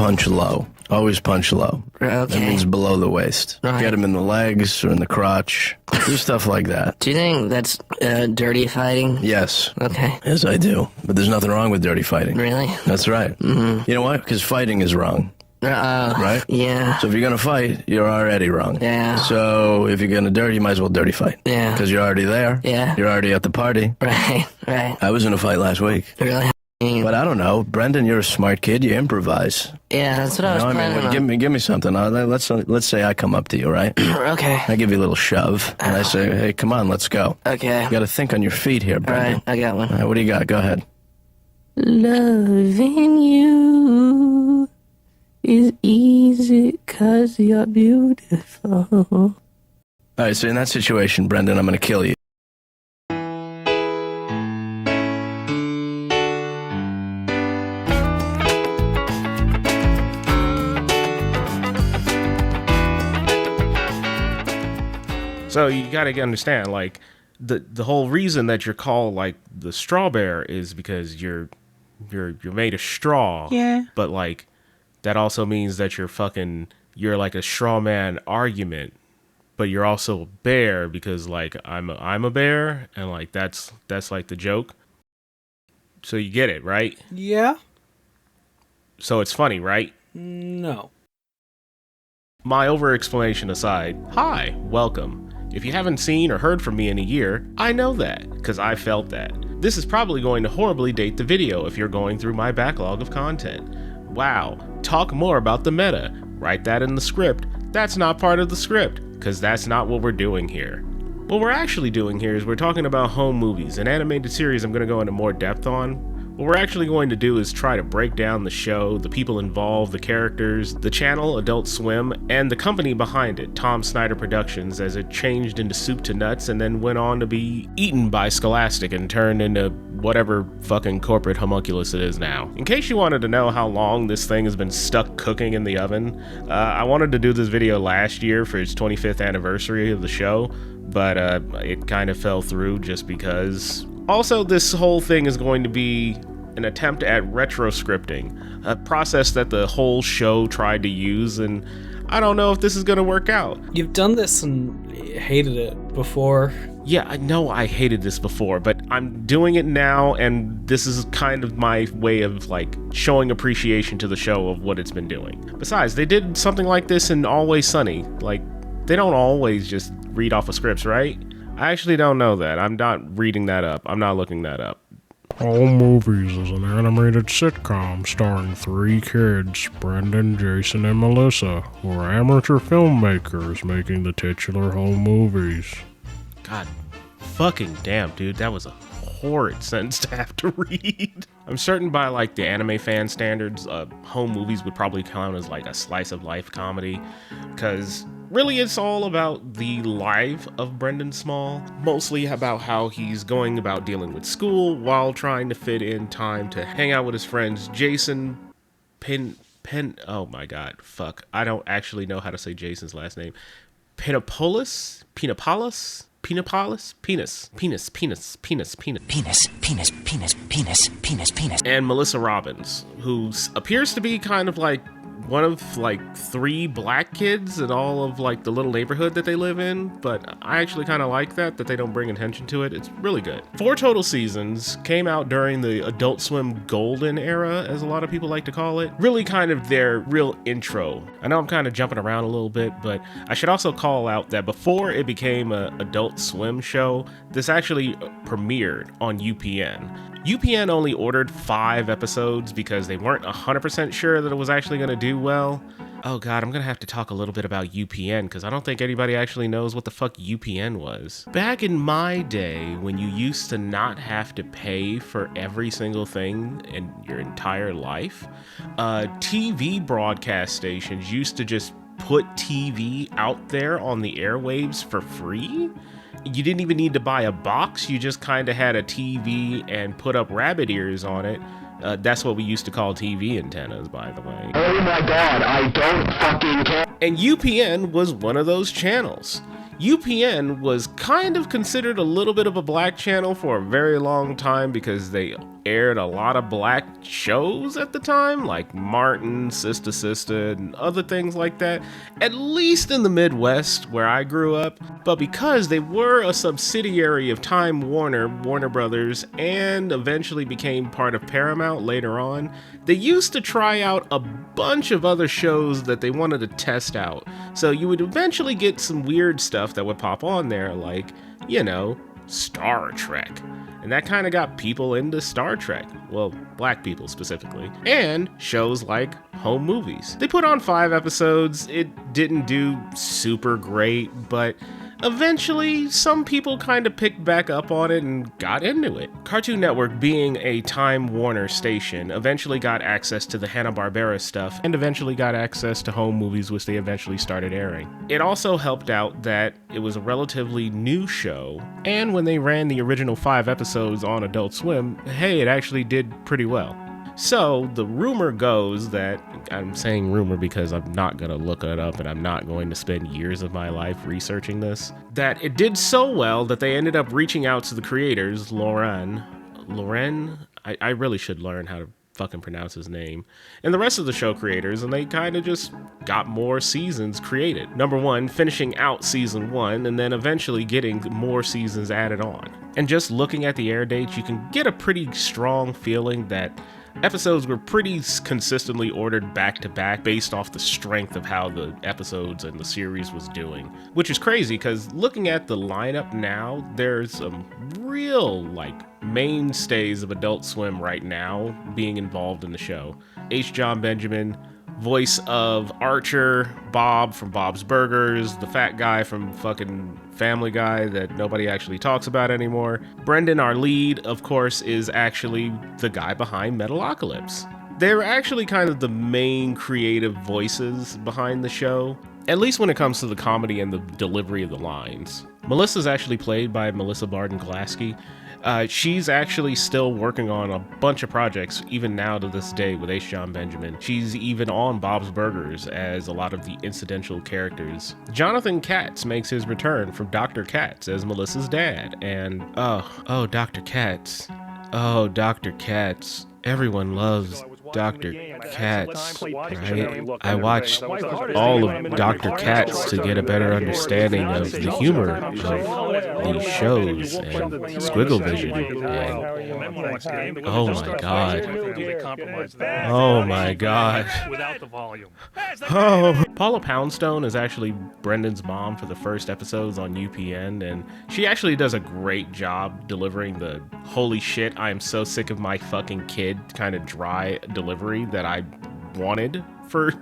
punch low. Always punch low. Okay. That means below the waist. Right. Get him in the legs or in the crotch. Do stuff like that. Do you think that's dirty fighting? Yes. Okay. Yes, I do. But there's nothing wrong with dirty fighting. Really? That's right. Mm-hmm. You know why? Because fighting is wrong. Right? Yeah. So if you're going to fight, you're already wrong. Yeah. So if you're going to dirty, you might as well dirty fight. Yeah. Because you're already there. Yeah. You're already at the party. Right. I was in a fight last week. Really? But I don't know. Brendan, you're a smart kid. You improvise. Yeah, that's what I was planning on. Give me something. Let's say I come up to you, right? Okay. I give you a little shove, and I say, hey, come on, let's go. Okay. You got to think on your feet here, Brendan. All right, I got one. All right, what do you got? Go ahead. Loving you is easy 'cause you're beautiful. All right, so in that situation, Brendan, I'm going to kill you. So you got to understand, like, the whole reason that you're called like the straw bear is because you're made of straw. Yeah. But like that also means that you're like a straw man argument, but you're also a bear because like I'm a bear, and like that's like the joke. So you get it, right? Yeah. So it's funny, right? No. My over-explanation aside, hi, welcome. If you haven't seen or heard from me in a year, I know that, because I felt that. This is probably going to horribly date the video if you're going through my backlog of content. Wow, talk more about the meta. Write that in the script. That's not part of the script, because that's not what we're doing here. What we're actually doing here is we're talking about home movies, an animated series I'm going to go into more depth on. What we're actually going to do is try to break down the show, the people involved, the characters, the channel, Adult Swim, and the company behind it, Tom Snyder Productions, as it changed into soup to nuts and then went on to be eaten by Scholastic and turned into whatever fucking corporate homunculus it is now. In case you wanted to know how long this thing has been stuck cooking in the oven, I wanted to do this video last year for its 25th anniversary of the show, but it kind of fell through just because. Also, this whole thing is going to be an attempt at retro-scripting, a process that the whole show tried to use, and I don't know if this is going to work out. You've done this and hated it before. Yeah, I know I hated this before, but I'm doing it now, and this is kind of my way of, like, showing appreciation to the show of what it's been doing. Besides, they did something like this in Always Sunny. Like, they don't always just read off of scripts, right? I actually don't know that. I'm not reading that up. I'm not looking that up. Home Movies is an animated sitcom starring 3 kids, Brendan, Jason, and Melissa, who are amateur filmmakers making the titular home movies. God fucking damn, dude. That was a horrid sentence to have to read. I'm certain by like the anime fan standards, home movies would probably count as like a slice of life comedy, because really it's all about the life of Brendan Small, mostly about how he's going about dealing with school while trying to fit in time to hang out with his friends Jason, oh my god, fuck, I don't actually know how to say Jason's last name. Penis, and Melissa Robbins, who appears to be kind of like one of like 3 black kids in all of like the little neighborhood that they live in, but I actually kind of like that they don't bring attention to it. It's really good. 4 total seasons, came out during the Adult Swim golden era, as a lot of people like to call it. Really kind of their real intro. I know I'm kind of jumping around a little bit, but I should also call out that before it became a Adult Swim show, this actually premiered on UPN. UPN only ordered 5 episodes because they weren't 100% sure that it was actually going to do well. Oh god, I'm going to have to talk a little bit about UPN because I don't think anybody actually knows what the fuck UPN was. Back in my day, when you used to not have to pay for every single thing in your entire life, TV broadcast stations used to just put TV out there on the airwaves for free. You didn't even need to buy a box, you just kind of had a TV and put up rabbit ears on it. That's what we used to call TV antennas, by the way. Oh my god, I don't fucking care. And UPN was one of those channels. UPN was kind of considered a little bit of a black channel for a very long time because they aired a lot of black shows at the time, like Martin, Sister Sister, and other things like that, at least in the Midwest where I grew up. But because they were a subsidiary of Time Warner, Warner Brothers, and eventually became part of Paramount later on, they used to try out a bunch of other shows that they wanted to test out. So you would eventually get some weird stuff that would pop on there, like, you know, Star Trek. And that kind of got people into Star Trek. Well, black people specifically. And shows like Home Movies. They put on 5 episodes. It didn't do super great, but eventually some people kind of picked back up on it and got into it. Cartoon Network, being a Time Warner station, eventually got access to the Hanna-Barbera stuff and eventually got access to Home Movies, which they eventually started airing. It also helped out that it was a relatively new show, and when they ran the original 5 episodes on Adult Swim, hey, it actually did pretty well. So the rumor goes that, I'm saying rumor because I'm not going to look it up and I'm not going to spend years of my life researching this, that it did so well that they ended up reaching out to the creators, Loren, I really should learn how to fucking pronounce his name, and the rest of the show creators, and they kind of just got more seasons created. Number 1, finishing out season 1, and then eventually getting more seasons added on. And just looking at the air dates, you can get a pretty strong feeling that episodes were pretty consistently ordered back to back based off the strength of how the episodes and the series was doing. Which is crazy because looking at the lineup now, there's some real mainstays of Adult Swim right now being involved in the show. H. John Benjamin, voice of Archer, Bob from Bob's Burgers, the fat guy from fucking Family Guy that nobody actually talks about anymore. Brendan, our lead, of course, is actually the guy behind Metalocalypse. They're actually kind of the main creative voices behind the show, at least when it comes to the comedy and the delivery of the lines. Melissa's actually played by Melissa Barden-Glasky. She's actually still working on a bunch of projects, even now to this day, with H. John Benjamin. She's even on Bob's Burgers as a lot of the incidental characters. Jonathan Katz makes his return from Dr. Katz as Melissa's dad, and Dr. Katz. Oh, Dr. Katz. Everyone loves Dr. Katz, right? I watched all of Dr. Katz to get a better understanding of the humor of these shows and Squiggle Vision. And oh my god. Oh my god. Oh. Paula Poundstone is actually Brendan's mom for the first episodes on UPN, and she actually does a great job delivering the holy shit, I am so sick of my fucking kid kind of dry delivery that I wanted for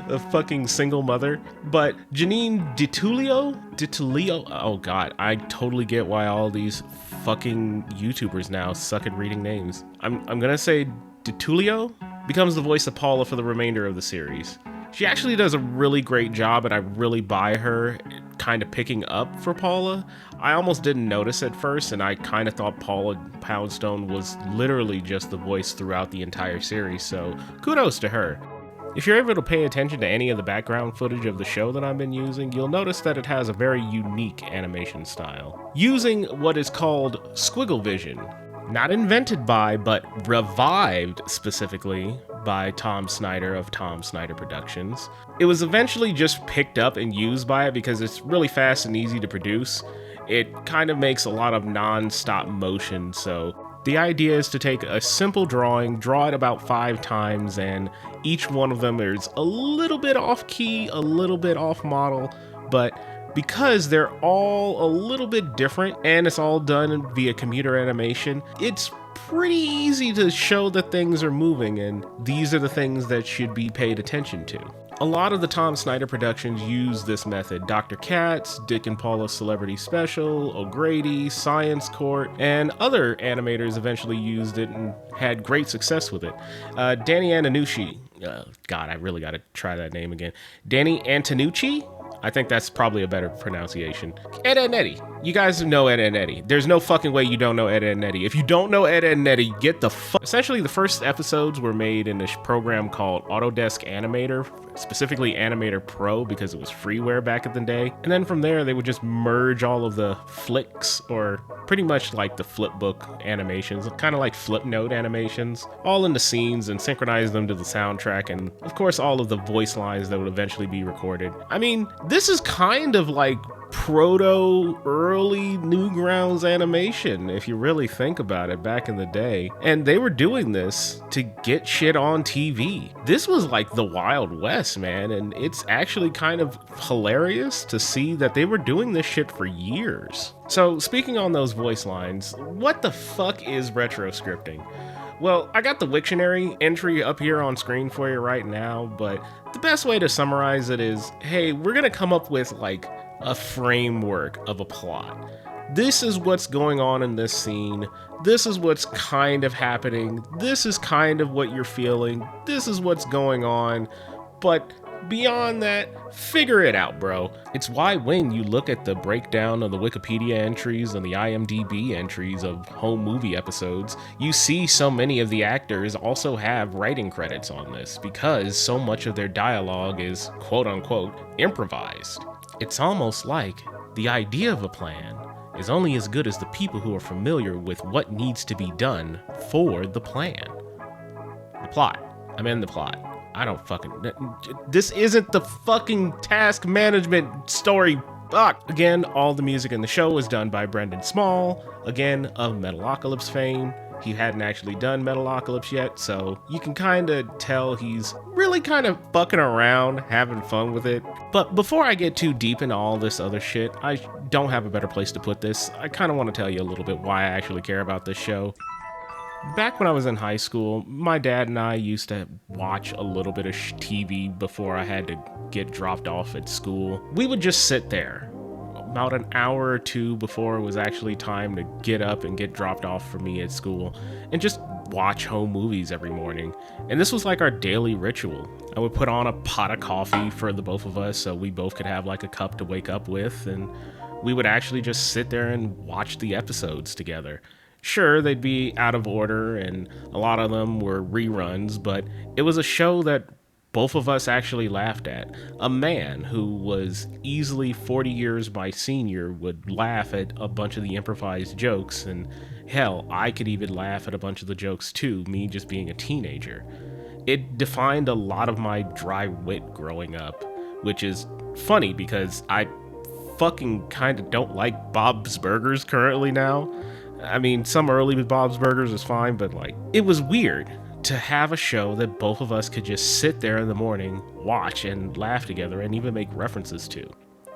a fucking single mother. But Janine DiTullio, oh god, I totally get why all these fucking YouTubers now suck at reading names. I'm gonna say DiTullio becomes the voice of Paula for the remainder of the series. She actually does a really great job, and I really buy her kind of picking up for Paula. I almost didn't notice at first, and I kind of thought Paula Poundstone was literally just the voice throughout the entire series, so kudos to her. If you're able to pay attention to any of the background footage of the show that I've been using, you'll notice that it has a very unique animation style, using what is called Squiggle Vision. Not invented by, but revived specifically by Tom Snyder of Tom Snyder Productions. It was eventually just picked up and used by it because it's really fast and easy to produce. It kind of makes a lot of non-stop motion, so the idea is to take a simple drawing, draw it about 5 times, and each one of them is a little bit off key, a little bit off model, but because they're all a little bit different and it's all done via computer animation, it's pretty easy to show that things are moving, and these are the things that should be paid attention to. A lot of the Tom Snyder productions use this method. Dr. Katz, Dick and Paula's Celebrity Special, O'Grady, Science Court, and other animators eventually used it and had great success with it. Danny Antonucci, God, I really gotta try that name again. Danny Antonucci I think that's probably a better pronunciation. Ed, Edd n Eddy. You guys know Ed, Edd n Eddy. There's no fucking way you don't know Ed, Edd n Eddy. If you don't know Ed, Edd n Eddy, get the fuck. Essentially, the first episodes were made in a program called Autodesk Animator, specifically Animator Pro, because it was freeware back in the day. And then from there, they would just merge all of the flicks, or pretty much like the flipbook animations, kind of like Flipnote animations, all into scenes and synchronize them to the soundtrack, and of course all of the voice lines that would eventually be recorded. I mean, this is kind of like proto early Newgrounds animation, if you really think about it, back in the day. And they were doing this to get shit on TV. This was like the Wild West, man, and it's actually kind of hilarious to see that they were doing this shit for years. So speaking on those voice lines, what the fuck is retroscripting? Well, I got the Wiktionary entry up here on screen for you right now, but the best way to summarize it is, hey, we're gonna come up with like a framework of a plot. This is what's going on in this scene. This is what's kind of happening. This is kind of what you're feeling. This is what's going on. But beyond that, figure it out, bro. It's why when you look at the breakdown of the Wikipedia entries and the IMDb entries of home movie episodes, you see so many of the actors also have writing credits on this, because so much of their dialogue is quote unquote improvised. It's almost like the idea of a plan is only as good as the people who are familiar with what needs to be done for the plan. The plot. I'm in the plot. I don't fucking... This isn't the fucking task management story. Fuck. Again, all the music in the show was done by Brendan Small, again, of Metalocalypse fame. He hadn't actually done Metalocalypse yet, so you can kind of tell he's really kind of fucking around, having fun with it. But before I get too deep into all this other shit, I don't have a better place to put this. I kind of want to tell you a little bit why I actually care about this show. Back when I was in high school, my dad and I used to watch a little bit of TV before I had to get dropped off at school. We would just sit there about an hour or two before it was actually time to get up and get dropped off for me at school, and just watch home movies every morning. And this was like our daily ritual. I would put on a pot of coffee for the both of us so we both could have like a cup to wake up with, and we would actually just sit there and watch the episodes together. Sure, they'd be out of order and a lot of them were reruns, but it was a show that both of us actually laughed at. A man who was easily 40 years my senior would laugh at a bunch of the improvised jokes, and hell, I could even laugh at a bunch of the jokes too, me just being a teenager. It defined a lot of my dry wit growing up, which is funny because I fucking kind of don't like Bob's Burgers currently now. I mean, some early with Bob's Burgers is fine, but like, it was weird to have a show that both of us could just sit there in the morning, watch, and laugh together, and even make references to.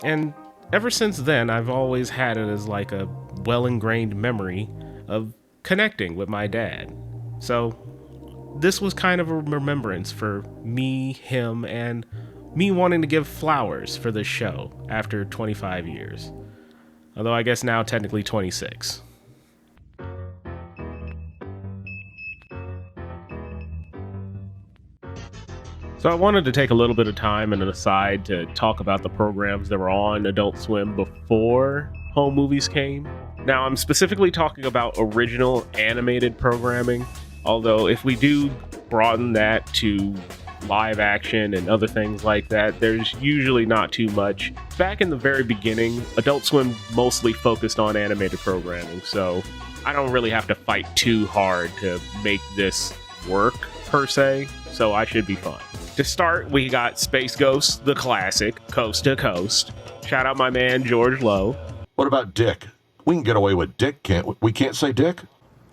And ever since then, I've always had it as like a well-ingrained memory of connecting with my dad. So this was kind of a remembrance for me, him, and me wanting to give flowers for this show after 25 years. Although I guess now technically 26. So I wanted to take a little bit of time and an aside to talk about the programs that were on Adult Swim before home movies came. Now, I'm specifically talking about original animated programming, although if we do broaden that to live action and other things like that, there's usually not too much. Back in the very beginning, Adult Swim mostly focused on animated programming, so I don't really have to fight too hard to make this work, per se, so I should be fine. To start, we got Space Ghost, the classic, Coast to Coast. Shout out my man, George Lowe. What about Dick? We can get away with Dick, can't we? We can't say Dick?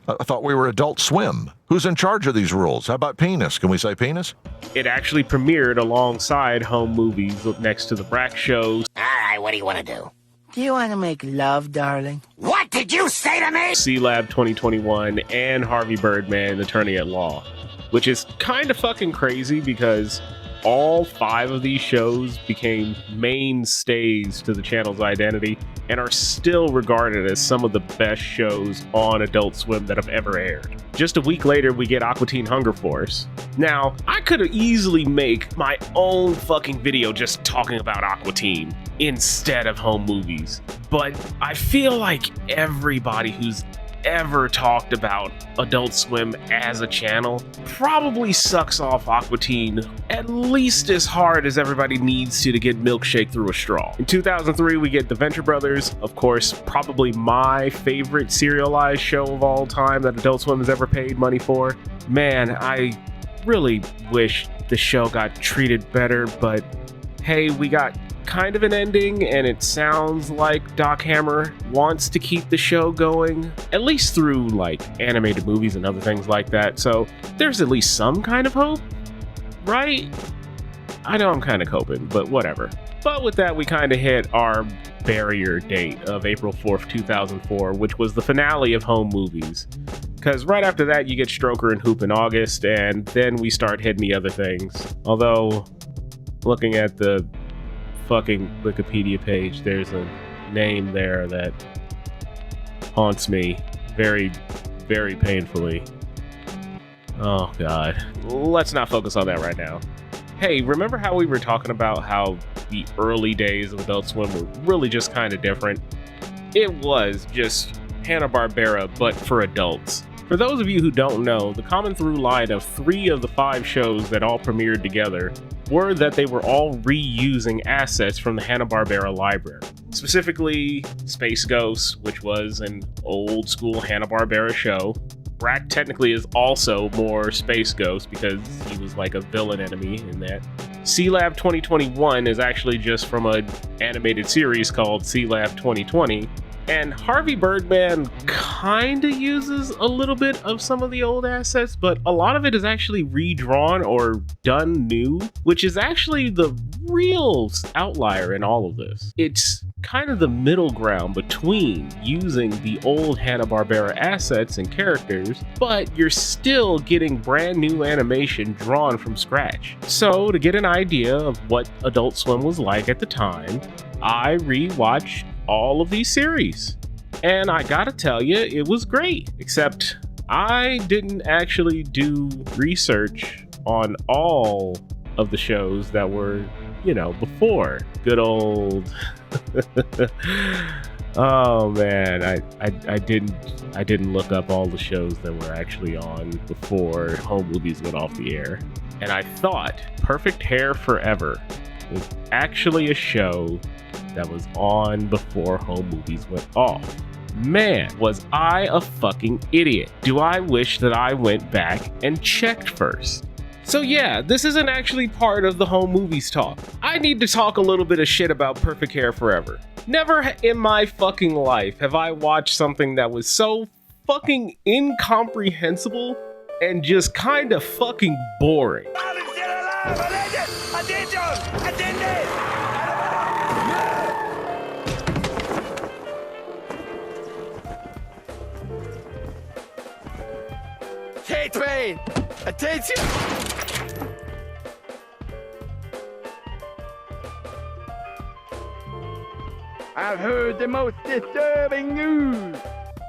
I thought we were Adult Swim. Who's in charge of these rules? How about Penis? Can we say Penis? It actually premiered alongside home movies next to the Brack shows. All right, what do you want to do? Do you want to make love, darling? What did you say to me? C-Lab 2021 and Harvey Birdman, Attorney at Law. Which is kind of fucking crazy because all 5 of these shows became mainstays to the channel's identity and are still regarded as some of the best shows on Adult Swim that have ever aired. Just a week later, we get Aqua Teen Hunger Force. Now, I could easily make my own fucking video just talking about Aqua Teen, instead of home movies. But I feel like everybody who's ever talked about Adult Swim as a channel probably sucks off Aqua Teen at least as hard as everybody needs to get milkshake through a straw. In 2003, we get The Venture Brothers, of course, probably my favorite serialized show of all time that Adult Swim has ever paid money for. Man, I really wish the show got treated better, but hey, we got kind of an ending, and it sounds like Doc Hammer wants to keep the show going, at least through like animated movies and other things like that. So there's at least some kind of hope, right? I know I'm kind of coping, but whatever. But with that, we kind of hit our barrier date of April 4th, 2004, which was the finale of home movies. Because right after that, you get Stroker and Hoop in August, and then we start hitting the other things. Although, looking at the fucking Wikipedia page, there's a name there that haunts me very, very painfully. Oh god. Let's not focus on that right now. Hey, remember how we were talking about how the early days of Adult Swim were really just kind of different? It was just Hanna-Barbera, but for adults. For those of you who don't know, the common through line of 3 of the 5 shows that all premiered together were that they were all reusing assets from the Hanna-Barbera library. Specifically, Space Ghost, which was an old school Hanna-Barbera show. Rat technically is also more Space Ghost because he was like a villain enemy in that. C-Lab 2021 is actually just from an animated series called C-Lab 2020. And Harvey Birdman kinda uses a little bit of some of the old assets, but a lot of it is actually redrawn or done new, which is actually the real outlier in all of this. It's kind of the middle ground between using the old Hanna-Barbera assets and characters, but you're still getting brand new animation drawn from scratch. So to get an idea of what Adult Swim was like at the time, I rewatched all of these series, and I gotta tell you, it was great. Except I didn't actually do research on all of the shows that were, before good old oh man, I didn't look up all the shows that were actually on before home movies went off the air. And I thought Perfect Hair Forever was actually a show that was on before home movies went off. Man, was I a fucking idiot. Do I wish that I went back and checked first? So yeah, this isn't actually part of the home movies talk. I need to talk a little bit of shit about Perfect Hair Forever. Never in my fucking life have I watched something that was so fucking incomprehensible and just kind of fucking boring. Train! Attention! I've heard the most disturbing news!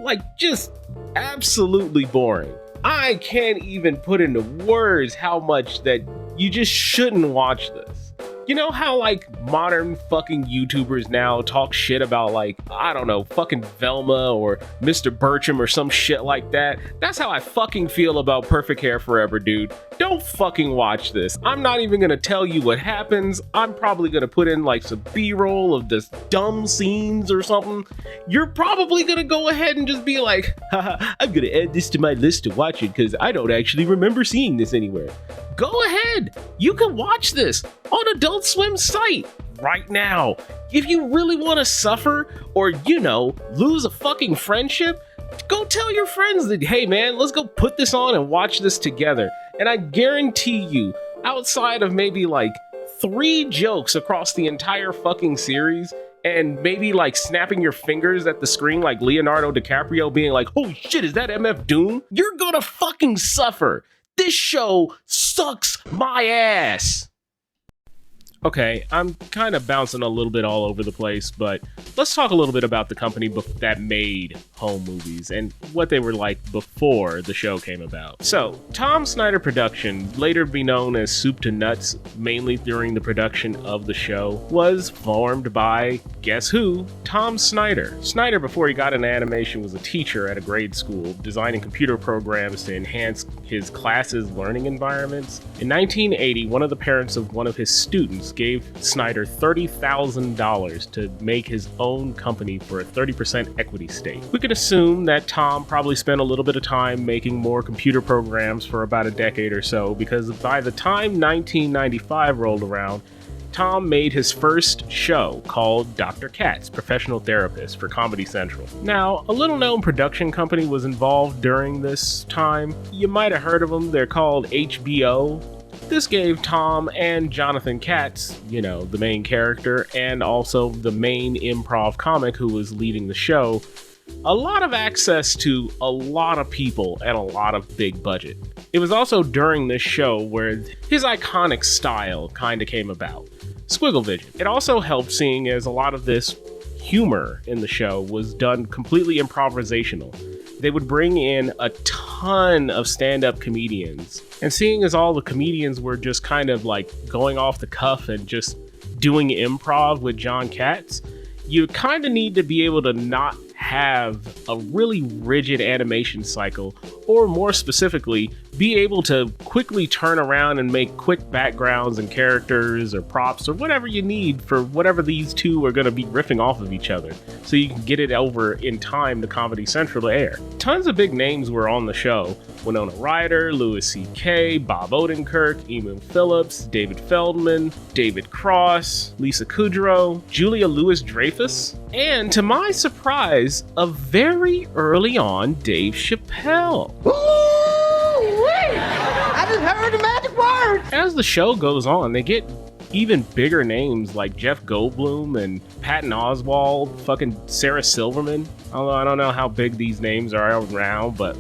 Like, just absolutely boring. I can't even put into words how much that you just shouldn't watch this. You know how like modern fucking YouTubers now talk shit about like, I don't know, fucking Velma or Mr. Bertram or some shit like that? That's how I fucking feel about Perfect Hair Forever, dude. Don't fucking watch this. I'm not even gonna tell you what happens. I'm probably gonna put in like some B-roll of this dumb scenes or something. You're probably gonna go ahead and just be like, haha, I'm gonna add this to my list to watch it because I don't actually remember seeing this anywhere. Go ahead. You can watch this on Adult Swim's site right now. If you really want to suffer or, lose a fucking friendship, go tell your friends that, hey man, let's go put this on and watch this together. And I guarantee you, outside of maybe like 3 jokes across the entire fucking series, and maybe like snapping your fingers at the screen like Leonardo DiCaprio being like, holy shit, is that MF Doom? You're gonna fucking suffer. This show sucks my ass. Okay, I'm kind of bouncing a little bit all over the place, but let's talk a little bit about the company that made home movies and what they were like before the show came about. So, Tom Snyder Productions, later be known as Soup to Nuts, mainly during the production of the show, was formed by, guess who? Tom Snyder. Snyder, before he got into animation, was a teacher at a grade school, designing computer programs to enhance his class's learning environments. In 1980, one of the parents of one of his students gave Snyder $30,000 to make his own company for a 30% equity stake. We can assume that Tom probably spent a little bit of time making more computer programs for about a decade or so, because by the time 1995 rolled around, Tom made his first show called Dr. Katz, Professional Therapist, for Comedy Central. Now, a little-known production company was involved during this time. You might have heard of them. They're called HBO. This gave Tom and Jonathan Katz, the main character, and also the main improv comic who was leading the show, a lot of access to a lot of people and a lot of big budget. It was also during this show where his iconic style kind of came about. Squiggle vision. It also helped, seeing as a lot of this humor in the show was done completely improvisational. They would bring in a ton of stand-up comedians, and seeing as all the comedians were just kind of like going off the cuff and just doing improv with John Katz, you kind of need to be able to not have a really rigid animation cycle, or more specifically, be able to quickly turn around and make quick backgrounds and characters or props or whatever you need for whatever these two are going to be riffing off of each other, so you can get it over in time to Comedy Central to air. Tons of big names were on the show: Winona Ryder, Louis C.K., Bob Odenkirk, Eamon Phillips, David Feldman, David Cross, Lisa Kudrow, Julia Louis-Dreyfus, and to my surprise, a very early on Dave Chappelle. I just heard the magic word. As the show goes on, they get even bigger names like Jeff Goldblum and Patton Oswalt, fucking Sarah Silverman. Although I don't know how big these names are around, but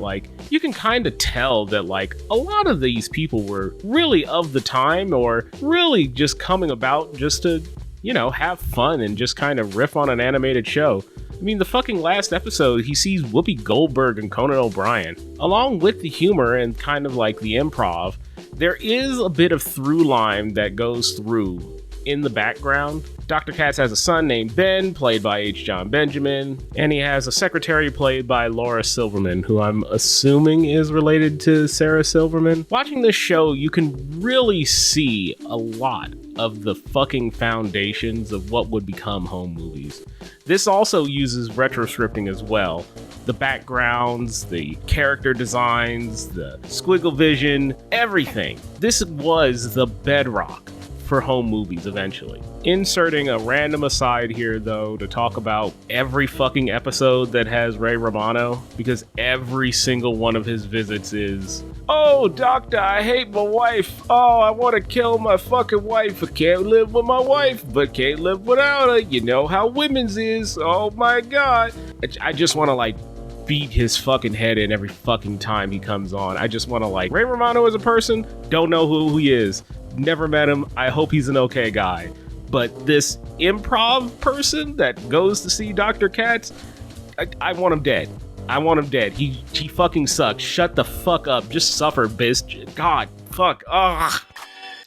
you can kind of tell that a lot of these people were really of the time, or really just coming about just to, have fun and just kind of riff on an animated show. I mean, the fucking last episode, he sees Whoopi Goldberg and Conan O'Brien. Along with the humor and kind of the improv, there is a bit of through line that goes through in the background. Dr. Katz has a son named Ben, played by H. John Benjamin, and he has a secretary played by Laura Silverman, who I'm assuming is related to Sarah Silverman. Watching this show, you can really see a lot of the fucking foundations of what would become home movies. This also uses retroscripting as well. The backgrounds, the character designs, the squiggle vision, everything. This was the bedrock for home movies eventually. Inserting a random aside here, though, to talk about every fucking episode that has Ray Romano, because every single one of his visits is, "Oh, doctor, I hate my wife. Oh, I want to kill my fucking wife. I can't live with my wife, but can't live without her. You know how women's is. Oh my God." I just want to beat his fucking head in every fucking time he comes on. I just want to Ray Romano as a person, don't know who he is. Never met him. I hope he's an okay guy. But this improv person that goes to see Dr. Katz, I want him dead. I want him dead. He fucking sucks. Shut the fuck up. Just suffer, bitch. God, fuck. Ugh.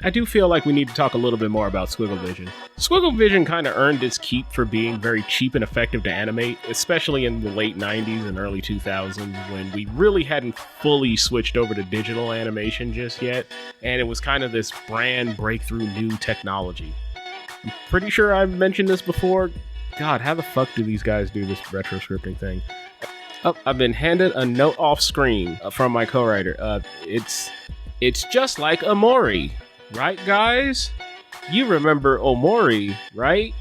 I do feel like we need to talk a little bit more about Squiggle Vision. Squiggle Vision kind of earned its keep for being very cheap and effective to animate, especially in the late 90s and early 2000s, when we really hadn't fully switched over to digital animation just yet, and it was kind of this brand breakthrough new technology. I'm pretty sure I've mentioned this before. God, how the fuck do these guys do this retroscripting thing? Oh, I've been handed a note off screen from my co-writer. It's just like Omori. Right, guys? You remember Omori, right?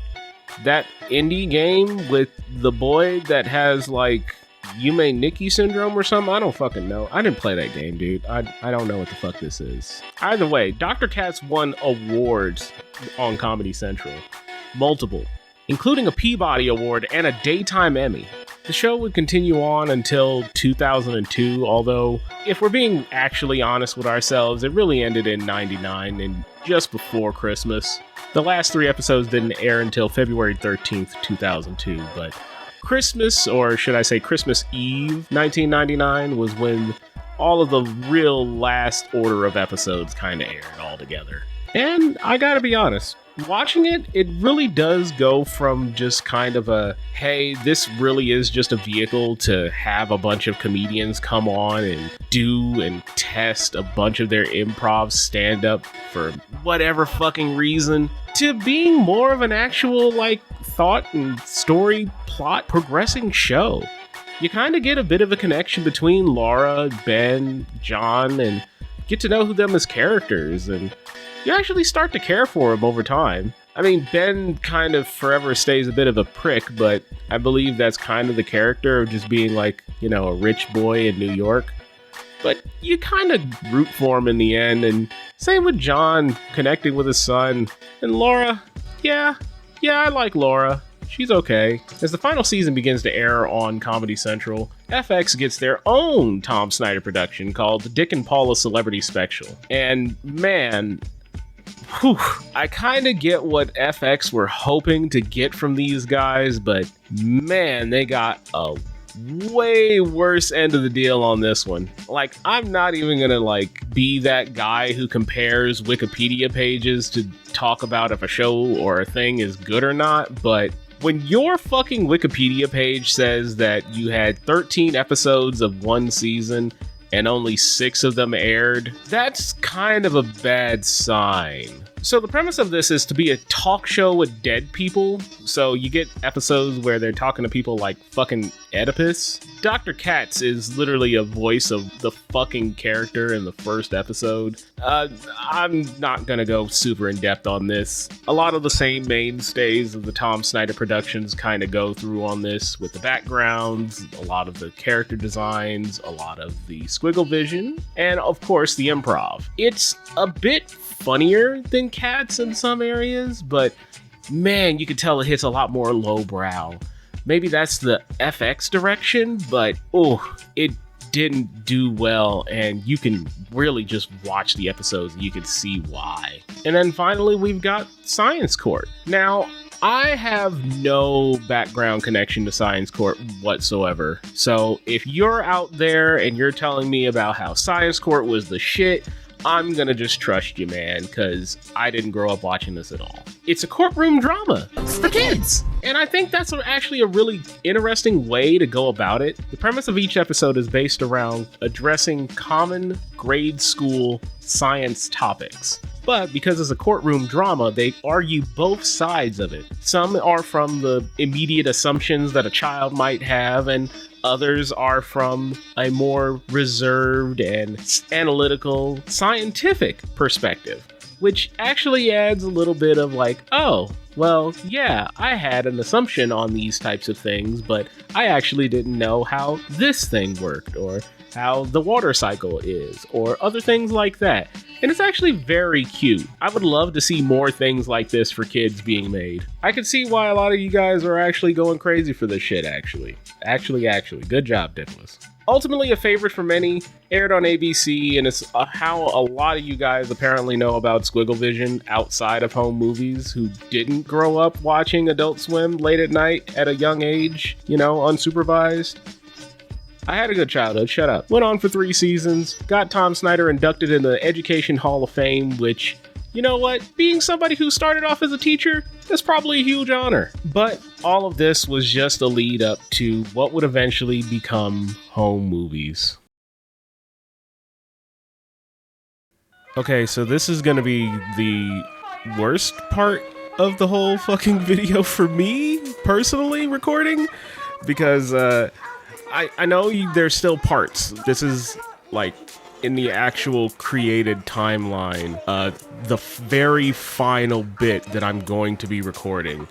That indie game with the boy that has Yume Nikki syndrome or something? I don't fucking know. I didn't play that game, dude. I don't know what the fuck this is. Either way, Dr. Katz won awards on Comedy Central. Multiple. including a Peabody Award and a Daytime Emmy. The show would continue on until 2002, although, if we're being actually honest with ourselves, it really ended in '99 and just before Christmas. The last 3 episodes didn't air until February 13th, 2002, but Christmas, or should I say Christmas Eve 1999, was when all of the real last order of episodes kind of aired all together. And I gotta be honest, watching it, it really does go from just kind of a, hey, this really is just a vehicle to have a bunch of comedians come on and do and test a bunch of their improv stand-up for whatever fucking reason, to being more of an actual, like, thought and story plot progressing show. You kind of get a bit of a connection between Laura, Ben, John, and get to know them as characters, and you actually start to care for him over time. I mean, Ben kind of forever stays a bit of a prick, but I believe that's kind of the character of just being like, you know, a rich boy in New York. But you kind of root for him in the end, and same with John connecting with his son. And Laura, yeah, I like Laura. She's okay. As the final season begins to air on Comedy Central, FX gets their own Tom Snyder production called Dick and Paula Celebrity Special. And man, whew, I kind of get what FX were hoping to get from these guys, but man, they got a way worse end of the deal on this one. Like, I'm not even gonna like be that guy who compares Wikipedia pages to talk about if a show or a thing is good or not, but when your fucking Wikipedia page says that you had 13 episodes of one season and only 6 of them aired, that's kind of a bad sign. So the premise of this is to be a talk show with dead people. So you get episodes where they're talking to people like fucking Oedipus. Dr. Katz is literally a voice of the fucking character in the first episode. I'm not gonna go super in depth on this. A lot of the same mainstays of the Tom Snyder productions kind of go through on this, with the backgrounds, a lot of the character designs, a lot of the squiggle vision, and of course the improv. It's a bit funnier than Cats in some areas, but man, you can tell it hits a lot more lowbrow. Maybe that's the FX direction, but it didn't do well, and you can really just watch the episodes and you can see why. And then finally, we've got Science Court. Now, I have no background connection to Science Court whatsoever. So if you're out there and you're telling me about how Science Court was the shit, I'm gonna just trust you, man, because I didn't grow up watching this at all. It's a courtroom drama. It's for kids. And I think that's actually a really interesting way to go about it. The premise of each episode is based around addressing common grade school science topics. But because it's a courtroom drama, they argue both sides of it. Some are from the immediate assumptions that a child might have, and others are from a more reserved and analytical, scientific perspective, which actually adds a little bit of like, oh, well, yeah, I had an assumption on these types of things, but I actually didn't know how this thing worked, or how the water cycle is, or other things like that. And it's actually very cute. I would love to see more things like this for kids being made. I can see why a lot of you guys are actually going crazy for this shit, actually. Actually. Good job, Diplos. Ultimately a favorite for many, aired on ABC, and it's how a lot of you guys apparently know about Squiggle Vision outside of home movies who didn't grow up watching Adult Swim late at night at a young age, unsupervised. I had a good childhood, shut up. Went on for 3 seasons, got Tom Snyder inducted in the Education Hall of Fame, which, you know what, being somebody who started off as a teacher, that's probably a huge honor. But all of this was just a lead up to what would eventually become home movies. Okay, so this is gonna be the worst part of the whole fucking video for me, personally, recording, because, I know there's still parts. This is like in the actual created timeline, the very final bit that I'm going to be recording.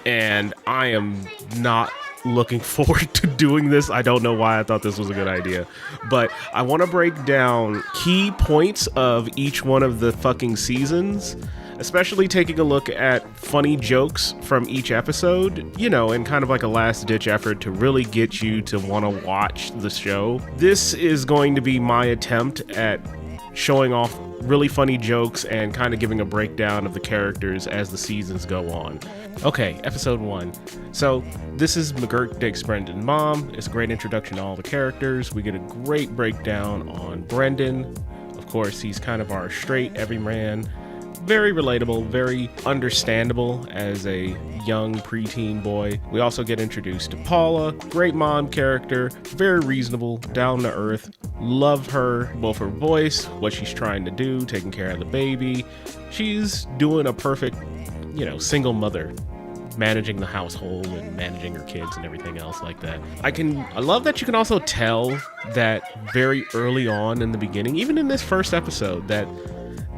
And I am not looking forward to doing this. I don't know why I thought this was a good idea, but I want to break down key points of each one of the fucking seasons, especially taking a look at funny jokes from each episode, you know, and kind of like a last-ditch effort to really get you to want to watch the show. This is going to be my attempt at showing off really funny jokes and kind of giving a breakdown of the characters as the seasons go on. Okay, episode 1. So this is McGurk Dick's Brendan's mom. It's a great introduction to all the characters. We get a great breakdown on Brendan. Of course, he's kind of our straight everyman. Very relatable, very understandable as a young preteen boy. We also get introduced to Paula, great mom character, very reasonable, down to earth. Love her, both her voice, what she's trying to do, taking care of the baby. She's doing a perfect, you know, single mother, managing the household and managing her kids and everything else like that. I love that you can also tell that very early on in the beginning, even in this first episode, that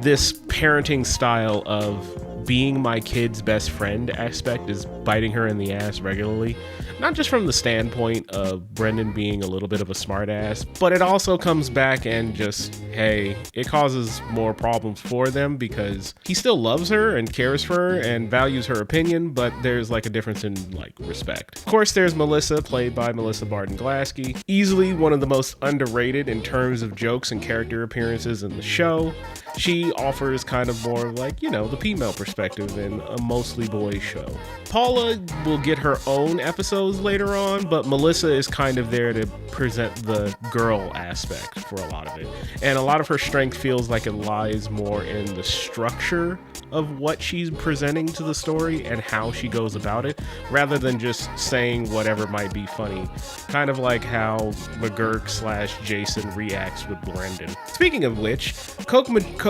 this parenting style of being my kid's best friend aspect is biting her in the ass regularly. Not just from the standpoint of Brendan being a little bit of a smartass, but it also comes back and just, hey, it causes more problems for them because he still loves her and cares for her and values her opinion, but there's like a difference in like respect. Of course, there's Melissa, played by Melissa Barton Glasky, easily one of the most underrated in terms of jokes and character appearances in the show. She offers kind of more like, you know, the female perspective in a mostly boys show. Paula will get her own episodes later on, but Melissa is kind of there to present the girl aspect for a lot of it. And a lot of her strength feels like it lies more in the structure of what she's presenting to the story and how she goes about it, rather than just saying whatever might be funny. Kind of like how McGurk/Jason reacts with Brendan. Speaking of which, Coach McGurk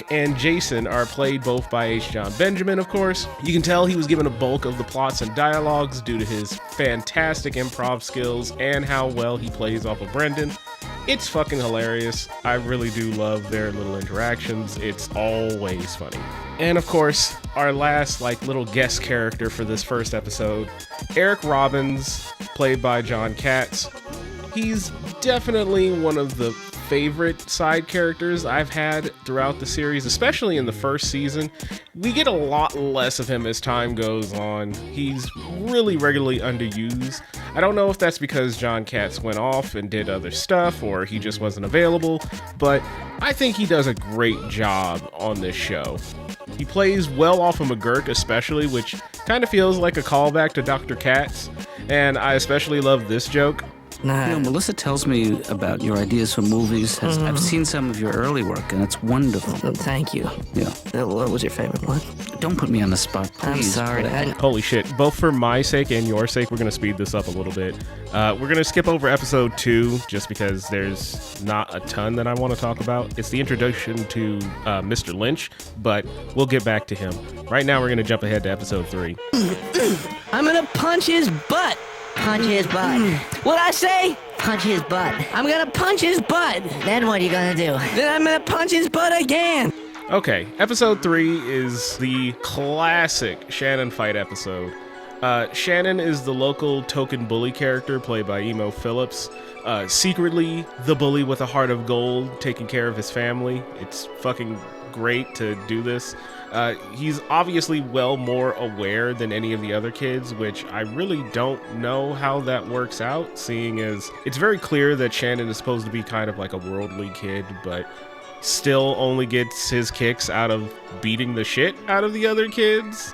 and Jason are played both by H. John Benjamin, of course. You can tell he was given a bulk of the plots and dialogues due to his fantastic improv skills and how well he plays off of Brendan. It's fucking hilarious. I really do love their little interactions. It's always funny. And of course, our last like little guest character for this first episode, Eric Robbins, played by John Katz. He's definitely one of the favorite side characters I've had throughout the series, especially in the first season. We get a lot less of him as time goes on. He's really regularly underused. I don't know if that's because John Katz went off and did other stuff or he just wasn't available, but I think he does a great job on this show. He plays well off of McGurk especially, which kind of feels like a callback to Dr. Katz, and I especially love this joke. Nah. You know, Melissa tells me about your ideas for movies. I've seen some of your early work, and it's wonderful. Thank you. Yeah. What was your favorite one? Don't put me on the spot, please. I'm sorry. Holy shit. Both for my sake and your sake, we're going to speed this up a little bit. We're going to skip over episode 2 just because there's not a ton that I want to talk about. It's the introduction to Mr. Lynch, but we'll get back to him. Right now, we're going to jump ahead to episode 3. I'm gonna punch his butt. Punch his butt. What'd I say? Punch his butt. I'm gonna punch his butt. Then what are you gonna do? Then I'm gonna punch his butt again. Okay, episode 3 is the classic Shannon fight episode. Shannon is the local token bully character played by Emo Phillips. Secretly the bully with a heart of gold, taking care of his family. It's fucking great to do this. He's obviously well more aware than any of the other kids, which I really don't know how that works out, seeing as it's very clear that Shannon is supposed to be kind of like a worldly kid, but still only gets his kicks out of beating the shit out of the other kids.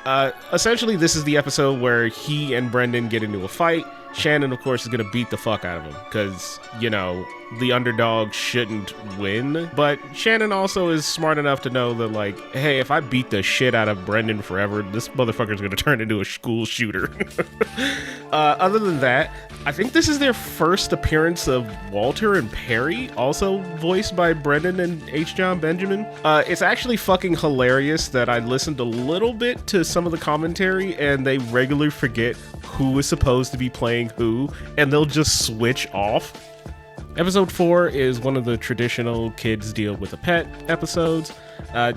Essentially, this is the episode where he and Brendan get into a fight. Shannon, of course, is going to beat the fuck out of him because, you know, the underdog shouldn't win. But Shannon also is smart enough to know that, like, hey, if I beat the shit out of Brendan forever, this motherfucker's going to turn into a school shooter. Other than that, I think this is their first appearance of Walter and Perry, also voiced by Brendan and H. John Benjamin. It's actually fucking hilarious that I listened a little bit to some of the commentary and they regularly forget who is supposed to be playing who, and they'll just switch off. Episode 4 is one of the traditional kids deal with a pet episodes.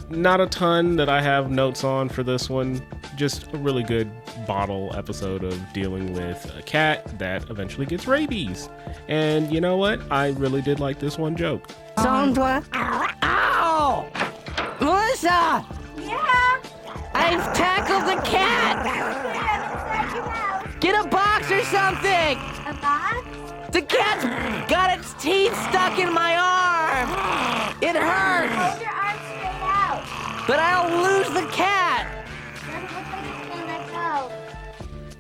Not a ton that I have notes on for this one, just a really good bottle episode of dealing with a cat that eventually gets rabies. And you know what? I really did like this one joke. Ow! Melissa! Melissa! Yeah? I've tackled the cat! Get a box or something! A box? The cat's got its teeth stuck in my arm! It hurts! Hold your arm straight out. But I'll lose the cat! Doesn't look like it's gonna let go.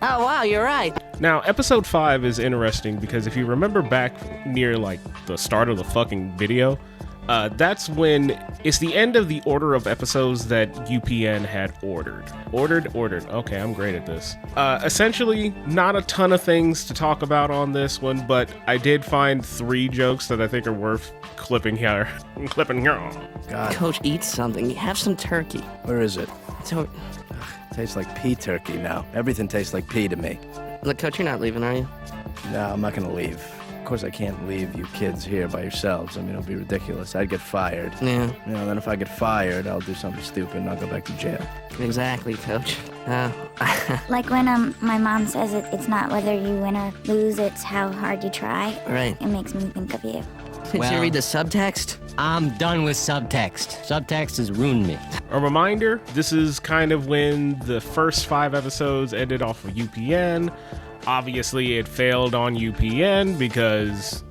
Oh, wow, you're right. Now, episode 5 is interesting because if you remember back near like the start of the fucking video, that's when it's the end of the order of episodes that UPN had ordered. Ordered. Okay, I'm great at this. Essentially, not a ton of things to talk about on this one, but I did find 3 jokes that I think are worth clipping here. God, Coach, eat something. Have some turkey. where is it? So, Tastes like pea turkey now. Everything tastes like pea to me. look, Coach, you're not leaving, are you? No, I'm not gonna leave. Of course, I can't leave you kids here by yourselves. I mean, it'll be ridiculous. I'd get fired. Yeah, You know, then if I get fired, I'll do something stupid and I'll go back to jail. exactly, Coach. Like when my mom says it's not whether you win or lose, it's how hard you try. Right. It makes me think of you. Did you read the subtext? I'm done with subtext. Subtext has ruined me. A reminder, this is kind of when the first 5 episodes ended off of UPN. Obviously, it failed on UPN because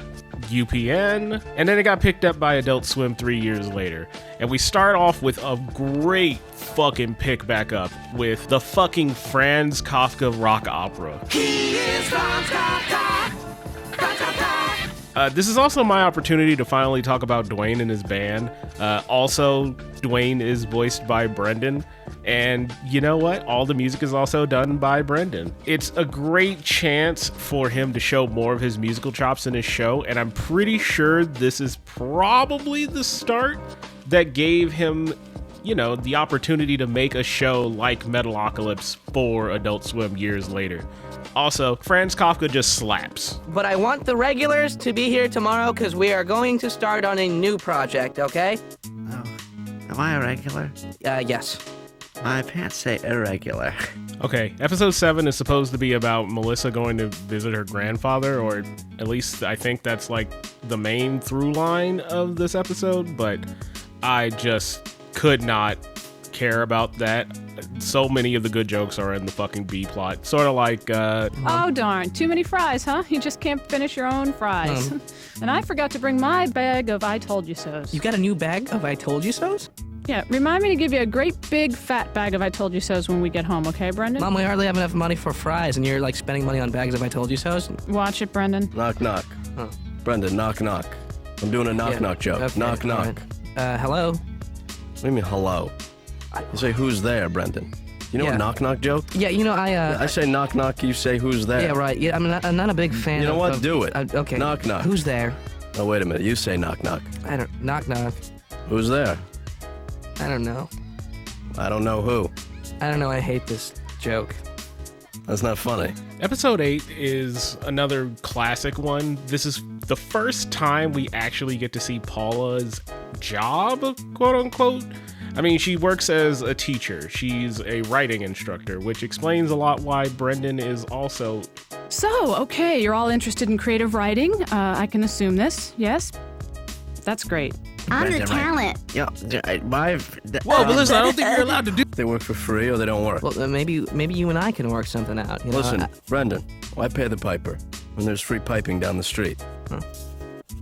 UPN, and then it got picked up by Adult Swim 3 years later. And we start off with a great fucking pick back up with the fucking Franz Kafka rock opera. He is Franz Kafka. This is also my opportunity to finally talk about Dwayne and his band. Also, Dwayne is voiced by Brendan. And you know what? All the music is also done by Brendan. It's a great chance for him to show more of his musical chops in his show. And I'm pretty sure this is probably the start that gave him, you know, the opportunity to make a show like Metalocalypse for Adult Swim years later. Also, Franz Kafka just slaps. But I want the regulars to be here tomorrow because we are going to start on a new project, okay? Oh, am I a regular? Yes. My pants say irregular. Okay, episode 7 is supposed to be about Melissa going to visit her grandfather, or at least I think that's like the main through line of this episode, but I just could not care about that. So many of the good jokes are in the fucking B plot. Sort of like, Oh, darn. Too many fries, huh? You just can't finish your own fries. And I forgot to bring my bag of I told you so's. You got a new bag of I told you so's? Yeah, remind me to give you a great big fat bag of I told you so's when we get home, okay, Brendan? Mom, we hardly have enough money for fries, and you're like spending money on bags of I told you so's? Watch it, Brendan. Knock, knock. Huh. Brendan, knock, knock. I'm doing a knock joke. Okay, Knock, knock. right. Hello? What do you mean, hello? You say, who's there, Brendan? You know Yeah. a knock joke? Yeah, you know, I say knock, knock, you say, who's there? Yeah, right. Yeah, I'm not a big fan You know of... what? of- Do it. Okay. Knock, knock. Who's there? Oh, wait a minute. You say knock, knock. I don't... Knock, knock. Who's there? I don't know. I don't know who. I don't know. I hate this joke. That's not funny. episode 8 is another classic one. This is the first time we actually get to see Paula's job, quote unquote. I mean, she works as a teacher. She's a writing instructor, which explains a lot why Brendan is also... So, okay, you're all interested in creative writing. I can assume this, yes? That's great. I'm the talent. Yeah, my... Whoa, Melissa, I don't think you're allowed to do... They work for free or they don't work. Well, maybe you and I can work something out. You know? Listen, Brendan, why pay the piper when there's free piping down the street? Huh.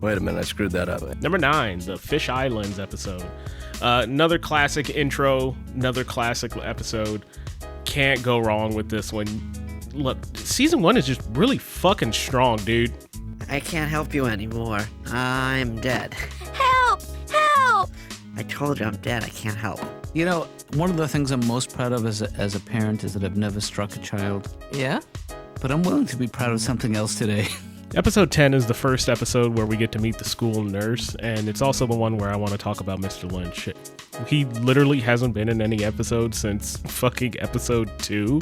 Wait a minute, I screwed that up. Number 9, the Fish Islands episode. Another classic intro, another classic episode. Can't go wrong with this one. Look, season 1 is just really fucking strong, dude. I can't help you anymore. I'm dead. Help! Help! I told you I'm dead. I can't help. You know, one of the things I'm most proud of as a parent is that I've never struck a child. Yeah? But I'm willing to be proud of something else today. Episode 10 is the first episode where we get to meet the school nurse, and it's also the one where I want to talk about Mr. Lynch. He literally hasn't been in any episode since fucking episode 2,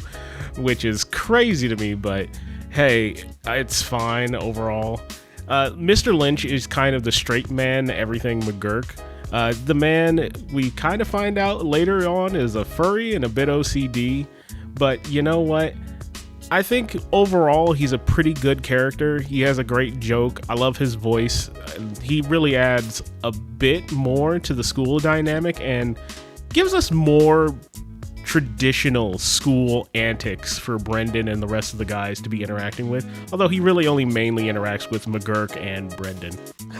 which is crazy to me, but hey, it's fine overall. Mr. Lynch is kind of the straight man, everything McGurk. The man we kind of find out later on is a furry and a bit OCD, but you know what? I think overall he's a pretty good character. He has a great joke. I love his voice. He really adds a bit more to the school dynamic, and gives us more traditional school antics for Brendan and the rest of the guys to be interacting with, although he really only mainly interacts with McGurk and Brendan.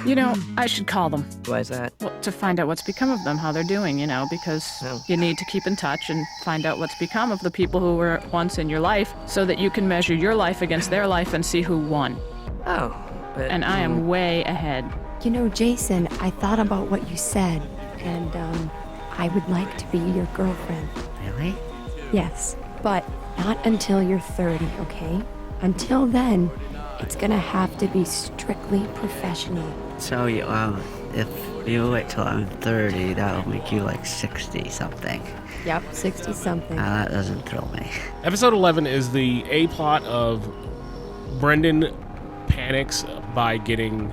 You know, I should call them. Why is that? Well, to find out what's become of them, how they're doing, you know, because you need to keep in touch and find out what's become of the people who were once in your life so that you can measure your life against their life and see who won. Oh, but... And I am way ahead. You know, Jason, I thought about what you said, and, I would like to be your girlfriend. Really? Yes, but not until you're 30, okay? Until then, it's gonna have to be strictly professional. So, if you wait till I'm 30, that'll make you like 60-something. Yep, 60-something. That doesn't thrill me. Episode 11 is the A-plot of Brendan panics by getting,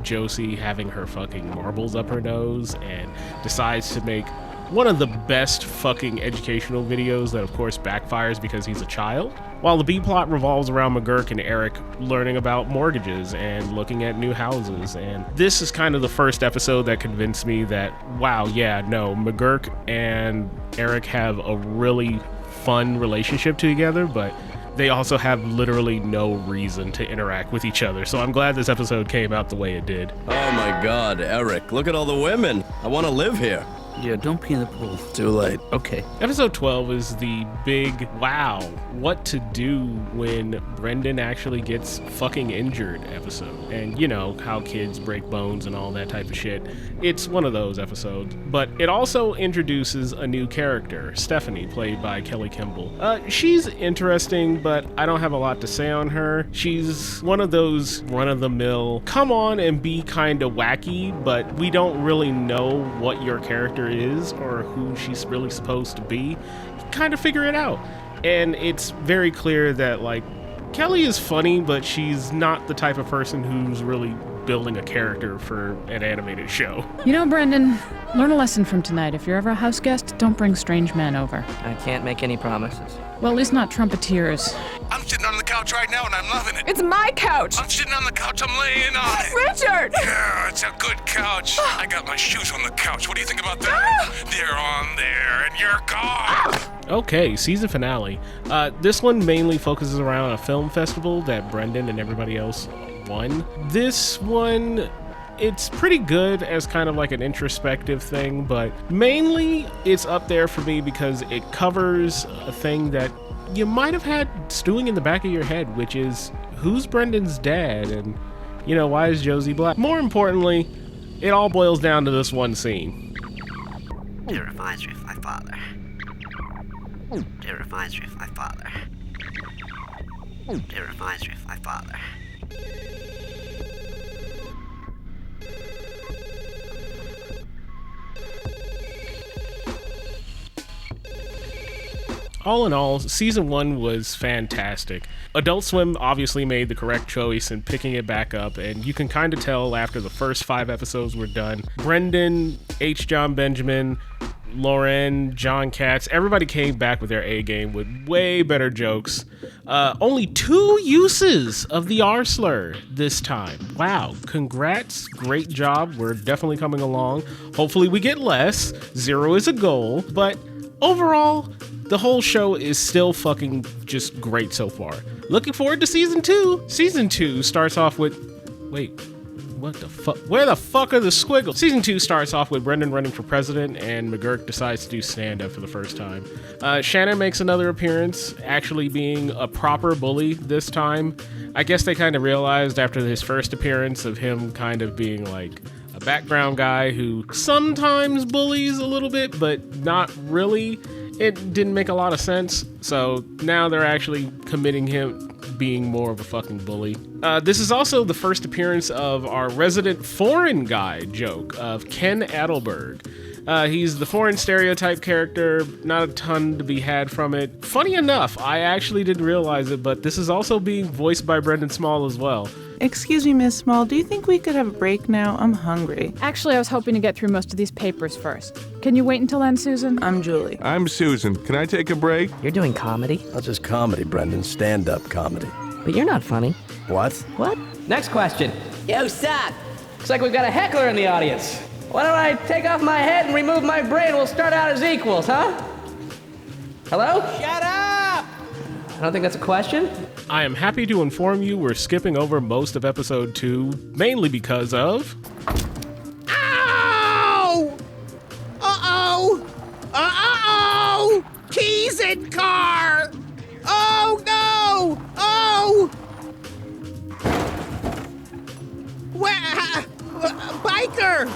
Josie having her fucking marbles up her nose and decides to make one of the best fucking educational videos that of course backfires because he's a child. While the B-plot revolves around McGurk and Eric learning about mortgages and looking at new houses. And this is kind of the first episode that convinced me that, wow, yeah, no, McGurk and Eric have a really fun relationship together, but they also have literally no reason to interact with each other. So I'm glad this episode came out the way it did. Oh my God, Eric, look at all the women. I want to live here. Yeah, don't pee in the pool. Too late. Okay. Episode 12 is the big, wow, what to do when Brendan actually gets fucking injured episode. And you know, how kids break bones and all that type of shit. It's one of those episodes. But it also introduces a new character, Stephanie, played by Kelly Kimball. She's interesting, but I don't have a lot to say on her. She's one of those run-of-the-mill, come on and be kind of wacky, but we don't really know what your character is or who she's really supposed to be. Kind of figure it out. And it's very clear that, like, Kelly is funny, but she's not the type of person who's really building a character for an animated show. You know, Brendan, learn a lesson from tonight. If you're ever a house guest, don't bring strange men over. I can't make any promises. Well, at least not trumpeteers. I'm sitting on the couch right now and I'm loving it. It's my couch. I'm sitting on the couch, I'm laying on it. Richard! Yeah, it's a good couch. I got my shoes on the couch. What do you think about that? They're on there and you're gone. Okay, season finale. This one mainly focuses around a film festival that Brendan and everybody else won. This one, it's pretty good as kind of like an introspective thing, but mainly it's up there for me because it covers a thing that you might have had stewing in the back of your head, which is, who's Brendan's dad, and why is Josie black? More importantly, it all boils down to this one scene. It reminds me of my father. It reminds me of my father. It reminds me of my father. All in all, season 1 was fantastic. Adult Swim obviously made the correct choice in picking it back up, and you can kind of tell after the first 5 episodes were done. Brendan, H. John Benjamin, Lauren, John Katz, everybody came back with their A game with way better jokes. Only 2 uses of the R slur this time. Wow, congrats, great job. We're definitely coming along. Hopefully we get less. 0 is a goal, but overall, the whole show is still fucking just great so far. Looking forward to season 2. Season 2 starts off with... Wait, what the fuck? Where the fuck are the squiggles? Season 2 starts off with Brendan running for president and McGurk decides to do stand-up for the first time. Shannon makes another appearance, actually being a proper bully this time. I guess they kind of realized after his first appearance of him kind of being like a background guy who sometimes bullies a little bit, but not really. It didn't make a lot of sense, so now they're actually committing him being more of a fucking bully. This is also the first appearance of our resident foreign guy joke of Ken Adelberg. He's the foreign stereotype character, not a ton to be had from it. Funny enough, I actually didn't realize it, but this is also being voiced by Brendan Small as well. Excuse me, Miss Small, do you think we could have a break now? I'm hungry. Actually, I was hoping to get through most of these papers first. Can you wait until then, Susan? I'm Julie. I'm Susan. Can I take a break? You're doing comedy? Not just comedy, Brendan. Stand-up comedy. But you're not funny. What? What? Next question. Yo, stop! Looks like we've got a heckler in the audience. Why don't I take off my head and remove my brain? We'll start out as equals, huh? Hello? Shut up! I don't think that's a question. I am happy to inform you we're skipping over most of episode 2, mainly because of... Ow! Uh-oh! Uh-oh! Keys in car! Oh, no! Oh! Biker!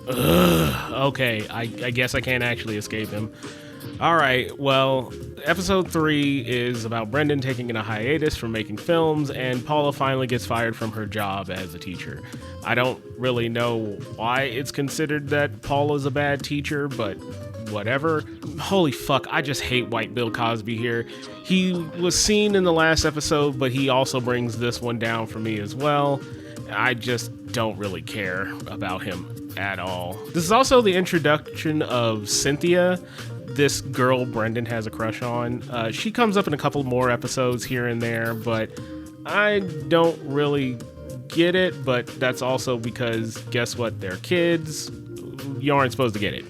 Ugh, okay, I guess I can't actually escape him. Alright, well, episode 3 is about Brendan taking a hiatus from making films, and Paula finally gets fired from her job as a teacher. I don't really know why it's considered that Paula's a bad teacher, but whatever. Holy fuck, I just hate white Bill Cosby here. He was seen in the last episode, but he also brings this one down for me as well. I just don't really care about him at all. This is also the introduction of Cynthia, this girl Brendan has a crush on. She comes up in a couple more episodes here and there, but I don't really get it, but that's also because, guess what, they're kids. You aren't supposed to get it.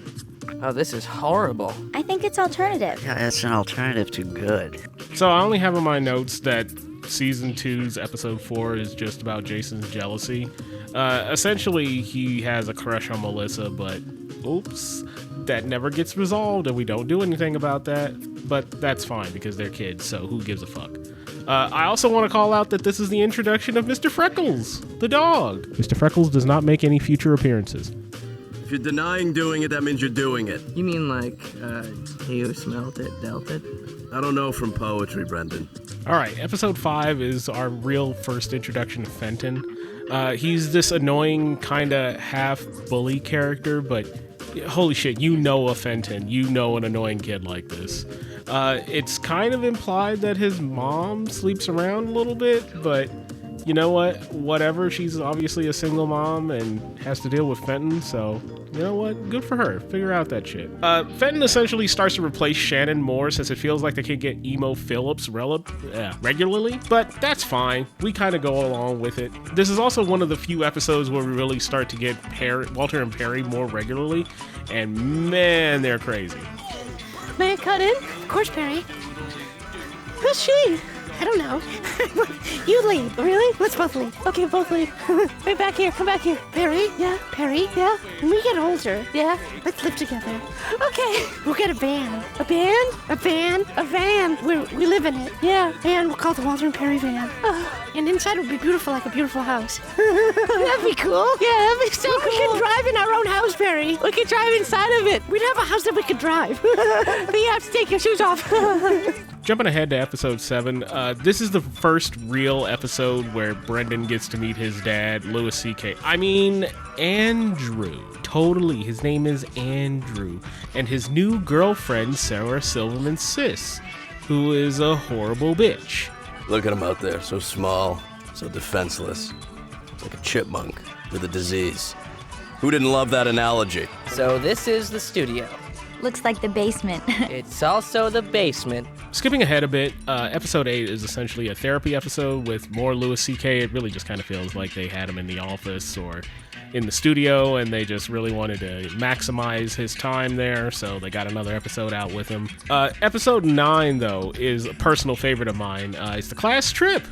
Oh, this is horrible. I think it's alternative. Yeah, it's an alternative to good. So I only have in my notes that season 2's episode 4 is just about Jason's jealousy. Essentially, he has a crush on Melissa, but oops, that never gets resolved, and we don't do anything about that. But that's fine because they're kids, so who gives a fuck? I also want to call out that this is the introduction of Mr. Freckles, the dog. Mr. Freckles does not make any future appearances. If you're denying doing it, that means you're doing it. You mean like, he who smelt it, dealt it? I don't know from poetry, Brendan. Alright, episode 5 is our real first introduction to Fenton. He's this annoying, kinda half-bully character, but holy shit, you know a Fenton. You know an annoying kid like this. It's kind of implied that his mom sleeps around a little bit, but you know what? Whatever, she's obviously a single mom and has to deal with Fenton, so you know what? Good for her. Figure out that shit. Fenton essentially starts to replace Shannon more since it feels like they can't get Emo Phillips regularly, but that's fine. We kind of go along with it. This is also one of the few episodes where we really start to get Walter and Perry more regularly, and man, they're crazy. May I cut in? Of course, Perry. Who's she? I don't know. You lead. Really? Let's both lead. Okay, both lead. Right back here. Come back here. Perry? Yeah. Perry? Yeah. When we get older, yeah, let's live together. Okay. We'll get a van. A band? A van? A van. We live in it. Yeah. And we'll call it the Walter and Perry van. And inside will be beautiful, like a beautiful house. That'd be cool. Yeah, that'd be so cool. We could drive in our own house, Perry. We could drive inside of it. We'd have a house that we could drive. But you have to take your shoes off. Jumping ahead to episode 7, this is the first real episode where Brendan gets to meet his dad, Louis C.K. I mean, Andrew. Totally, his name is Andrew. And his new girlfriend, Sarah Silverman Sis, who is a horrible bitch. Look at him out there, so small, so defenseless. Like a chipmunk with a disease. Who didn't love that analogy? So this is the studio. Looks like the basement. It's also the basement. Skipping ahead a bit, episode 8 is essentially a therapy episode with more Louis C.K. It really just kind of feels like they had him in the office or in the studio, and they just really wanted to maximize his time there, so they got another episode out with him. Episode 9, though, is a personal favorite of mine. It's the class trip.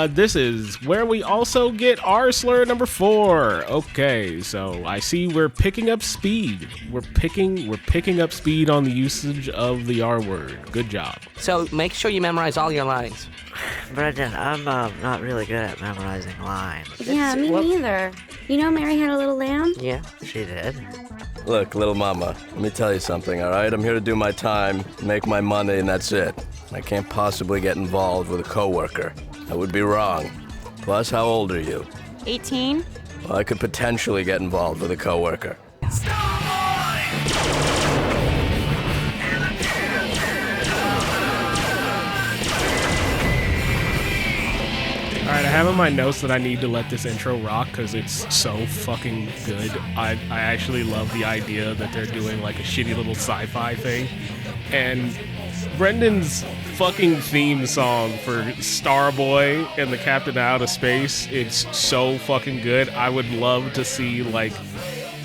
This is where we also get R slur number 4. Okay, so I see we're picking up speed. We're picking up speed on the usage of the R word. Good job. So make sure you memorize all your lines. Brendan, I'm not really good at memorizing lines. Yeah, me neither. You know Mary Had a Little Lamb? Yeah, she did. Look, little mama, let me tell you something, all right? I'm here to do my time, make my money, and that's it. I can't possibly get involved with a coworker. That would be wrong. Plus, how old are you? 18. Well, I could potentially get involved with a coworker. Alright, I have in my notes that I need to let this intro rock because it's so fucking good. I actually love the idea that they're doing like a shitty little sci-fi thing. And Brendan's fucking theme song for Starboy and the Captain of Outer Space, it's so fucking good. I would love to see like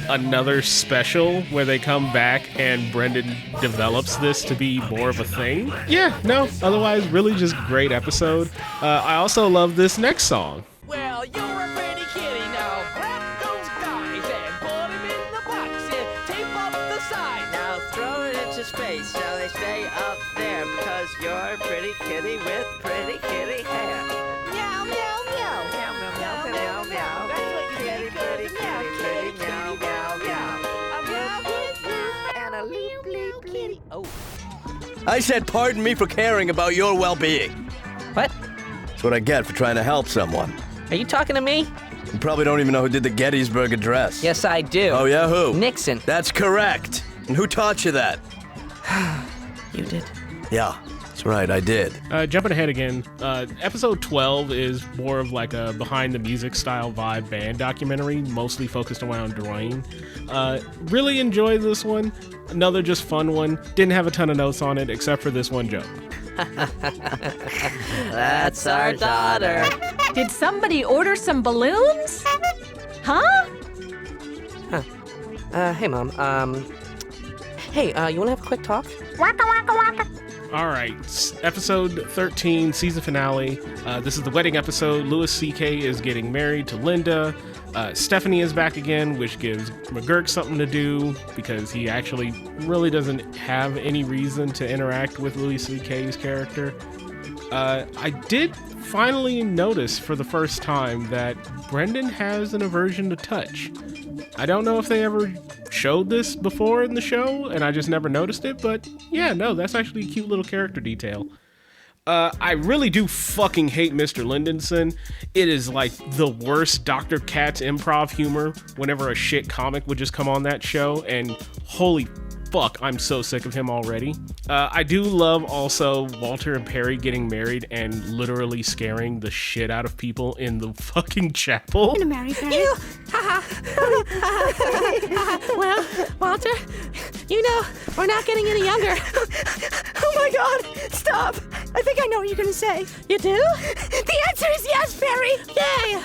another special where they come back and Brendan develops this to be more of a thing. Yeah, no, otherwise really just great episode. I also love this next song. Well, you're a pretty kitty now. Grab those guys and put him in the box and tape up the side. Now throw it into space so they stay up there because you're a pretty kitty with pretty kitty hair. Meow, meow, meow. Meow, meow, meow, meow, meow. That's what you Pretty, pretty, kitty, pretty, meow, meow, meow. A meow, And a loop, loop, kitty. Oh. I said pardon me for caring about your well-being. What? That's what I get for trying to help someone. Are you talking to me? You probably don't even know who did the Gettysburg Address. Yes, I do. Oh, yeah? Who? Nixon. That's correct. And who taught you that? You did. Yeah, that's right, I did. Jumping ahead again, episode 12 is more of like a behind-the-music style vibe band documentary, mostly focused around Dwayne. Really enjoyed this one. Another just fun one. Didn't have a ton of notes on it, except for this one joke. That's our daughter. Did somebody order some balloons? Huh? Hey, Mom. Hey, you wanna have a quick talk? All right, episode 13, season finale. This is the wedding episode. Louis C.K. is getting married to Linda. Stephanie is back again, which gives McGurk something to do because he actually really doesn't have any reason to interact with Louis C.K.'s character. I did finally notice for the first time that Brendan has an aversion to touch. I don't know if they ever showed this before in the show, and I just never noticed it, but yeah, no, that's actually a cute little character detail. I really do fucking hate Mr. Lindenson. It is like the worst Dr. Katz improv humor whenever a shit comic would just come on that show, and holy fuck, I'm so sick of him already. I do love also Walter and Perry getting married and literally scaring the shit out of people in the fucking chapel. I'm gonna marry Perry. You, well, Walter, you know, we're not getting any younger. Oh my god, stop. I think I know what you're gonna say. You do? The answer is yes, Perry. Yay!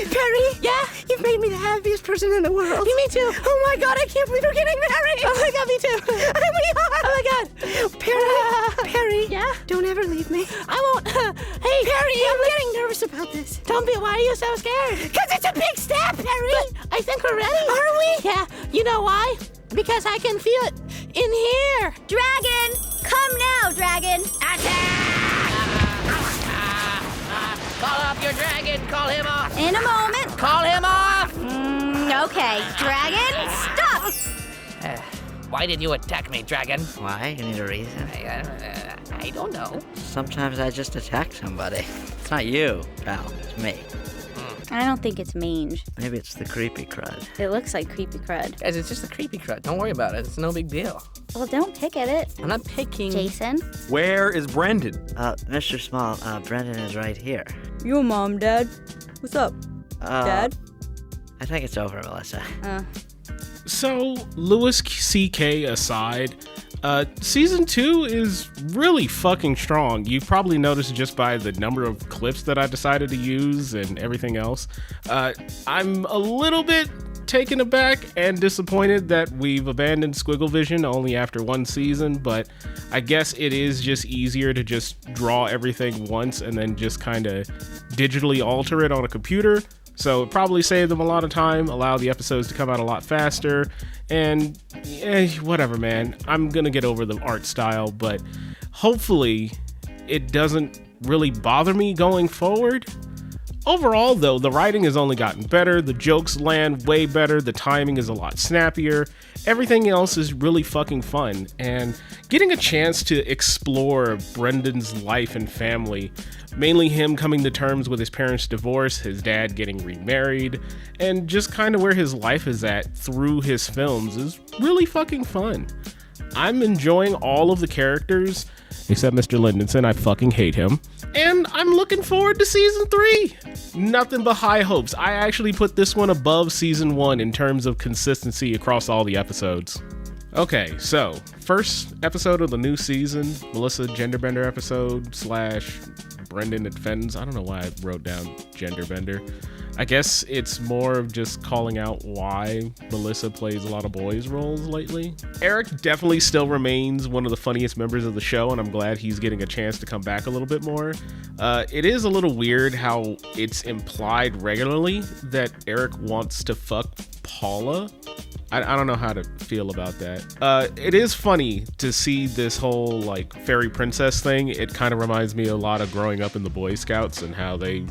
Perry? Yeah? You've made me the happiest person in the world. Me too. Oh my god, I can't believe we're getting married. Oh my god, me too. We are. Oh my god. Perry, Yeah? don't ever leave me. I won't. Hey, Perry, I'm getting nervous about this. Don't be. Why are you so scared? Because it's a big step, Perry. But I think we're ready. Are we? Yeah. You know why? Because I can feel it in here. Dragon! Come now, dragon! Call up your dragon. Call him off. In a moment. Call him off. Okay, dragon, stop! Why did you attack me, dragon? Why? You need a reason? I don't know. Sometimes I just attack somebody. It's not you, pal. It's me. I don't think it's mange. Maybe it's the creepy crud. It looks like creepy crud. Guys, it's just a creepy crud. Don't worry about it. It's no big deal. Well, don't pick at it. I'm not picking. Jason? Where is Brendan? Mr. Small, Brendan is right here. Your mom, Dad. What's up, Dad? I think it's over, Melissa. So, Louis C.K. aside, season 2 is really fucking strong. You've probably noticed just by the number of clips that I decided to use and everything else. I'm a little bit taken aback and disappointed that we've abandoned Squiggle Vision only after one season, but I guess it is just easier to just draw everything once and then just kind of digitally alter it on a computer. So it probably saved them a lot of time, allow the episodes to come out a lot faster, and whatever, man. I'm gonna get over the art style, but hopefully it doesn't really bother me going forward. Overall, though, the writing has only gotten better, the jokes land way better, the timing is a lot snappier, everything else is really fucking fun, and getting a chance to explore Brendan's life and family, mainly him coming to terms with his parents' divorce, his dad getting remarried, and just kind of where his life is at through his films is really fucking fun. I'm enjoying all of the characters, except Mr. Lindenson. I fucking hate him. And I'm looking forward to season 3. Nothing but high hopes. I actually put this one above season 1 in terms of consistency across all the episodes. Okay, so first episode of the new season, Melissa genderbender episode / Brendan defends. I don't know why I wrote down genderbender. I guess it's more of just calling out why Melissa plays a lot of boys' roles lately. Eric definitely still remains one of the funniest members of the show, and I'm glad he's getting a chance to come back a little bit more. It is a little weird how it's implied regularly that Eric wants to fuck Paula. I don't know how to feel about that. It is funny to see this whole like fairy princess thing. It kind of reminds me a lot of growing up in the Boy Scouts and how they,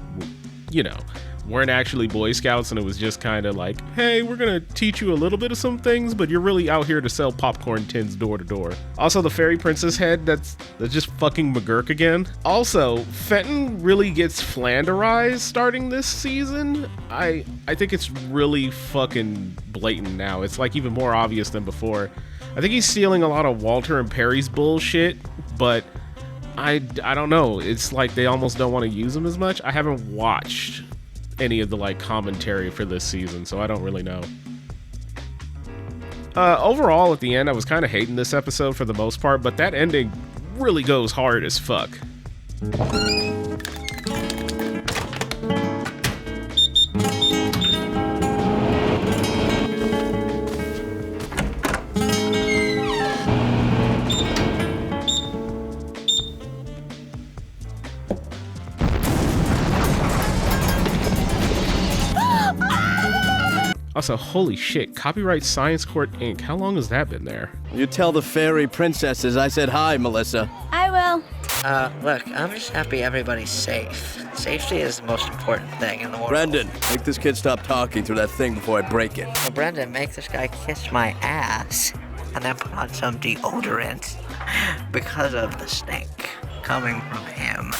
weren't actually Boy Scouts, and it was just kind of like, hey, we're gonna teach you a little bit of some things, but you're really out here to sell popcorn tins door to door. Also, the fairy princess head, that's just fucking McGurk again. Also, Fenton really gets flanderized starting this season. I think it's really fucking blatant now. It's like even more obvious than before. I think he's stealing a lot of Walter and Perry's bullshit, but I don't know. It's like they almost don't want to use him as much. I haven't watched any of the like commentary for this season, so I don't really know. Overall, at the end, I was kind of hating this episode for the most part, but that ending really goes hard as fuck. Also, holy shit, Copyright Science Court Inc. How long has that been there? You tell the fairy princesses I said hi, Melissa. I will. Look, I'm just happy everybody's safe. Safety is the most important thing in the world. Brendan, make this kid stop talking through that thing before I break it. Well, Brendan, make this guy kiss my ass and then put on some deodorant because of the stink coming from him.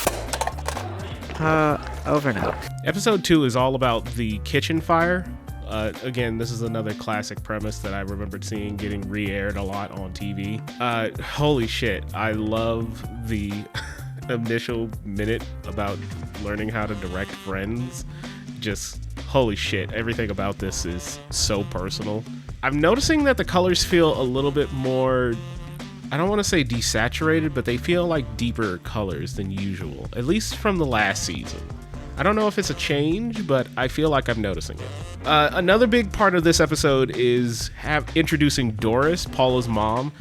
Over now. Episode 2 is all about the kitchen fire. Again, this is another classic premise that I remembered seeing getting re-aired a lot on TV. Holy shit, I love the initial minute about learning how to direct Friends. Just, holy shit, everything about this is so personal. I'm noticing that the colors feel a little bit more, I don't want to say desaturated, but they feel like deeper colors than usual, at least from the last season. I don't know if it's a change, but I feel like I'm noticing it. Another big part of this episode is introducing Doris, Paula's mom.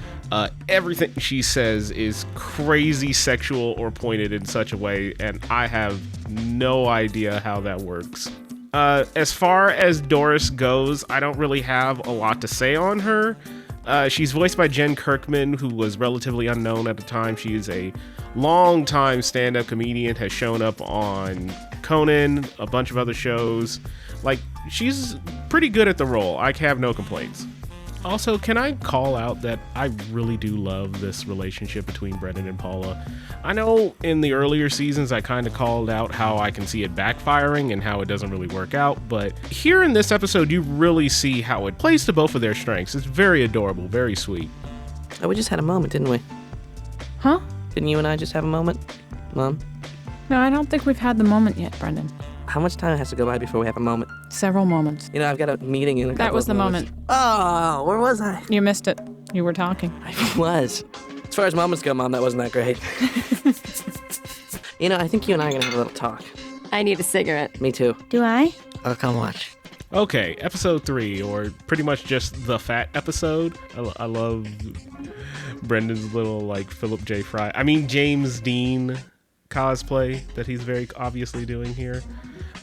Everything she says is crazy sexual or pointed in such a way, and I have no idea how that works. As far as Doris goes, I don't really have a lot to say on her. She's voiced by Jen Kirkman, who was relatively unknown at the time. She is a long-time stand-up comedian, has shown up on Conan, a bunch of other shows. Like, she's pretty good at the role. I have no complaints. Also, can I call out that I really do love this relationship between Brendan and Paula? I know in the earlier seasons I kind of called out how I can see it backfiring and how it doesn't really work out, but here in this episode you really see how it plays to both of their strengths. It's very adorable, very sweet. Oh, we just had a moment, didn't we? Huh? Didn't you and I just have a moment, Mom? No, I don't think we've had the moment yet, Brendan. How much time has to go by before we have a moment? Several moments. You know, I've got a meeting in a couple That was of the moments. moment. Oh, where was I? You missed it. You were talking. I was. As far as moments go, Mom, that wasn't that great. You know, I think you and I are going to have a little talk. I need a cigarette. Me too. Do I? Oh, come watch. Okay, episode 3, or pretty much just the fat episode. I love Brendan's little, like, Philip J. Fry. I mean, James Dean cosplay that he's very obviously doing here.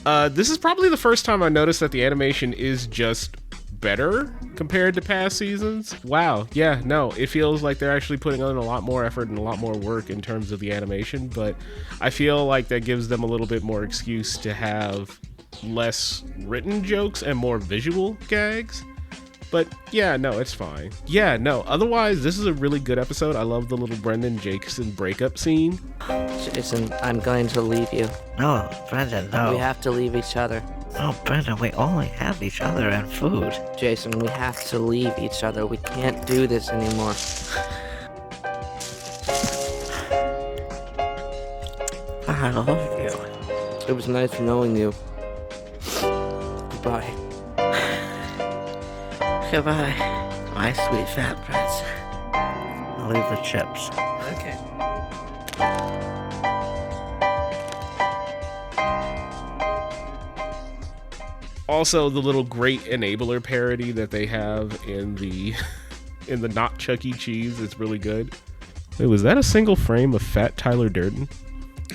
This is probably the first time I noticed that the animation is just better compared to past seasons. Wow, yeah, no, it feels like they're actually putting in a lot more effort and a lot more work in terms of the animation, but I feel like that gives them a little bit more excuse to have less written jokes and more visual gags. But yeah, no, it's fine. Yeah, no, otherwise, this is a really good episode. I love the little Brendan Jason breakup scene. Jason, I'm going to leave you. No, Brendan, no. We have to leave each other. Oh, Brendan, we only have each other and food. Jason, we have to leave each other. We can't do this anymore. I love you. It was nice knowing you. Goodbye. Goodbye. My sweet fat prince. I'll leave the chips. Okay. Also, the little great enabler parody that they have in the Not Chuck E. Cheese is really good. Wait, was that a single frame of fat Tyler Durden?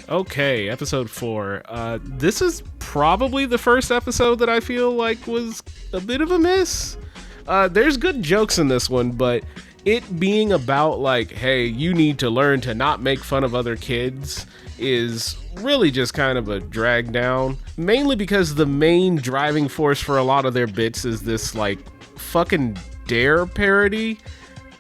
Okay, episode 4. This is probably the first episode that I feel like was a bit of a miss. There's good jokes in this one, but it being about like, hey, you need to learn to not make fun of other kids is really just kind of a drag down. Mainly because the main driving force for a lot of their bits is this like fucking Dare parody.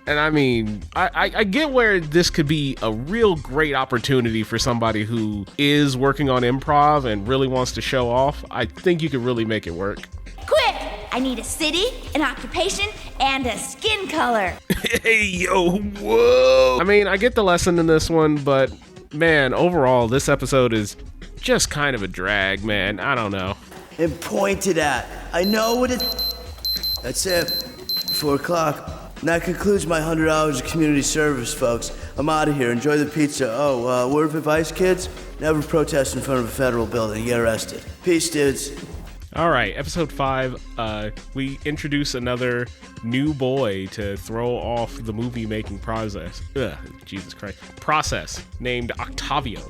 And I mean, I get where this could be a real great opportunity for somebody who is working on improv and really wants to show off. I think you could really make it work. Quick! I need a city, an occupation, and a skin color. Hey, yo, whoa! I mean, I get the lesson in this one, but man, overall, this episode is just kind of a drag, man. I don't know. And pointed at. I know what it... That's it. 4 o'clock. And that concludes my 100 hours of community service, folks. I'm out of here. Enjoy the pizza. Oh, word of advice, kids? Never protest in front of a federal building. You get arrested. Peace, dudes. All right, episode 5, we introduce another new boy to throw off the movie-making process. Process, named Octavio.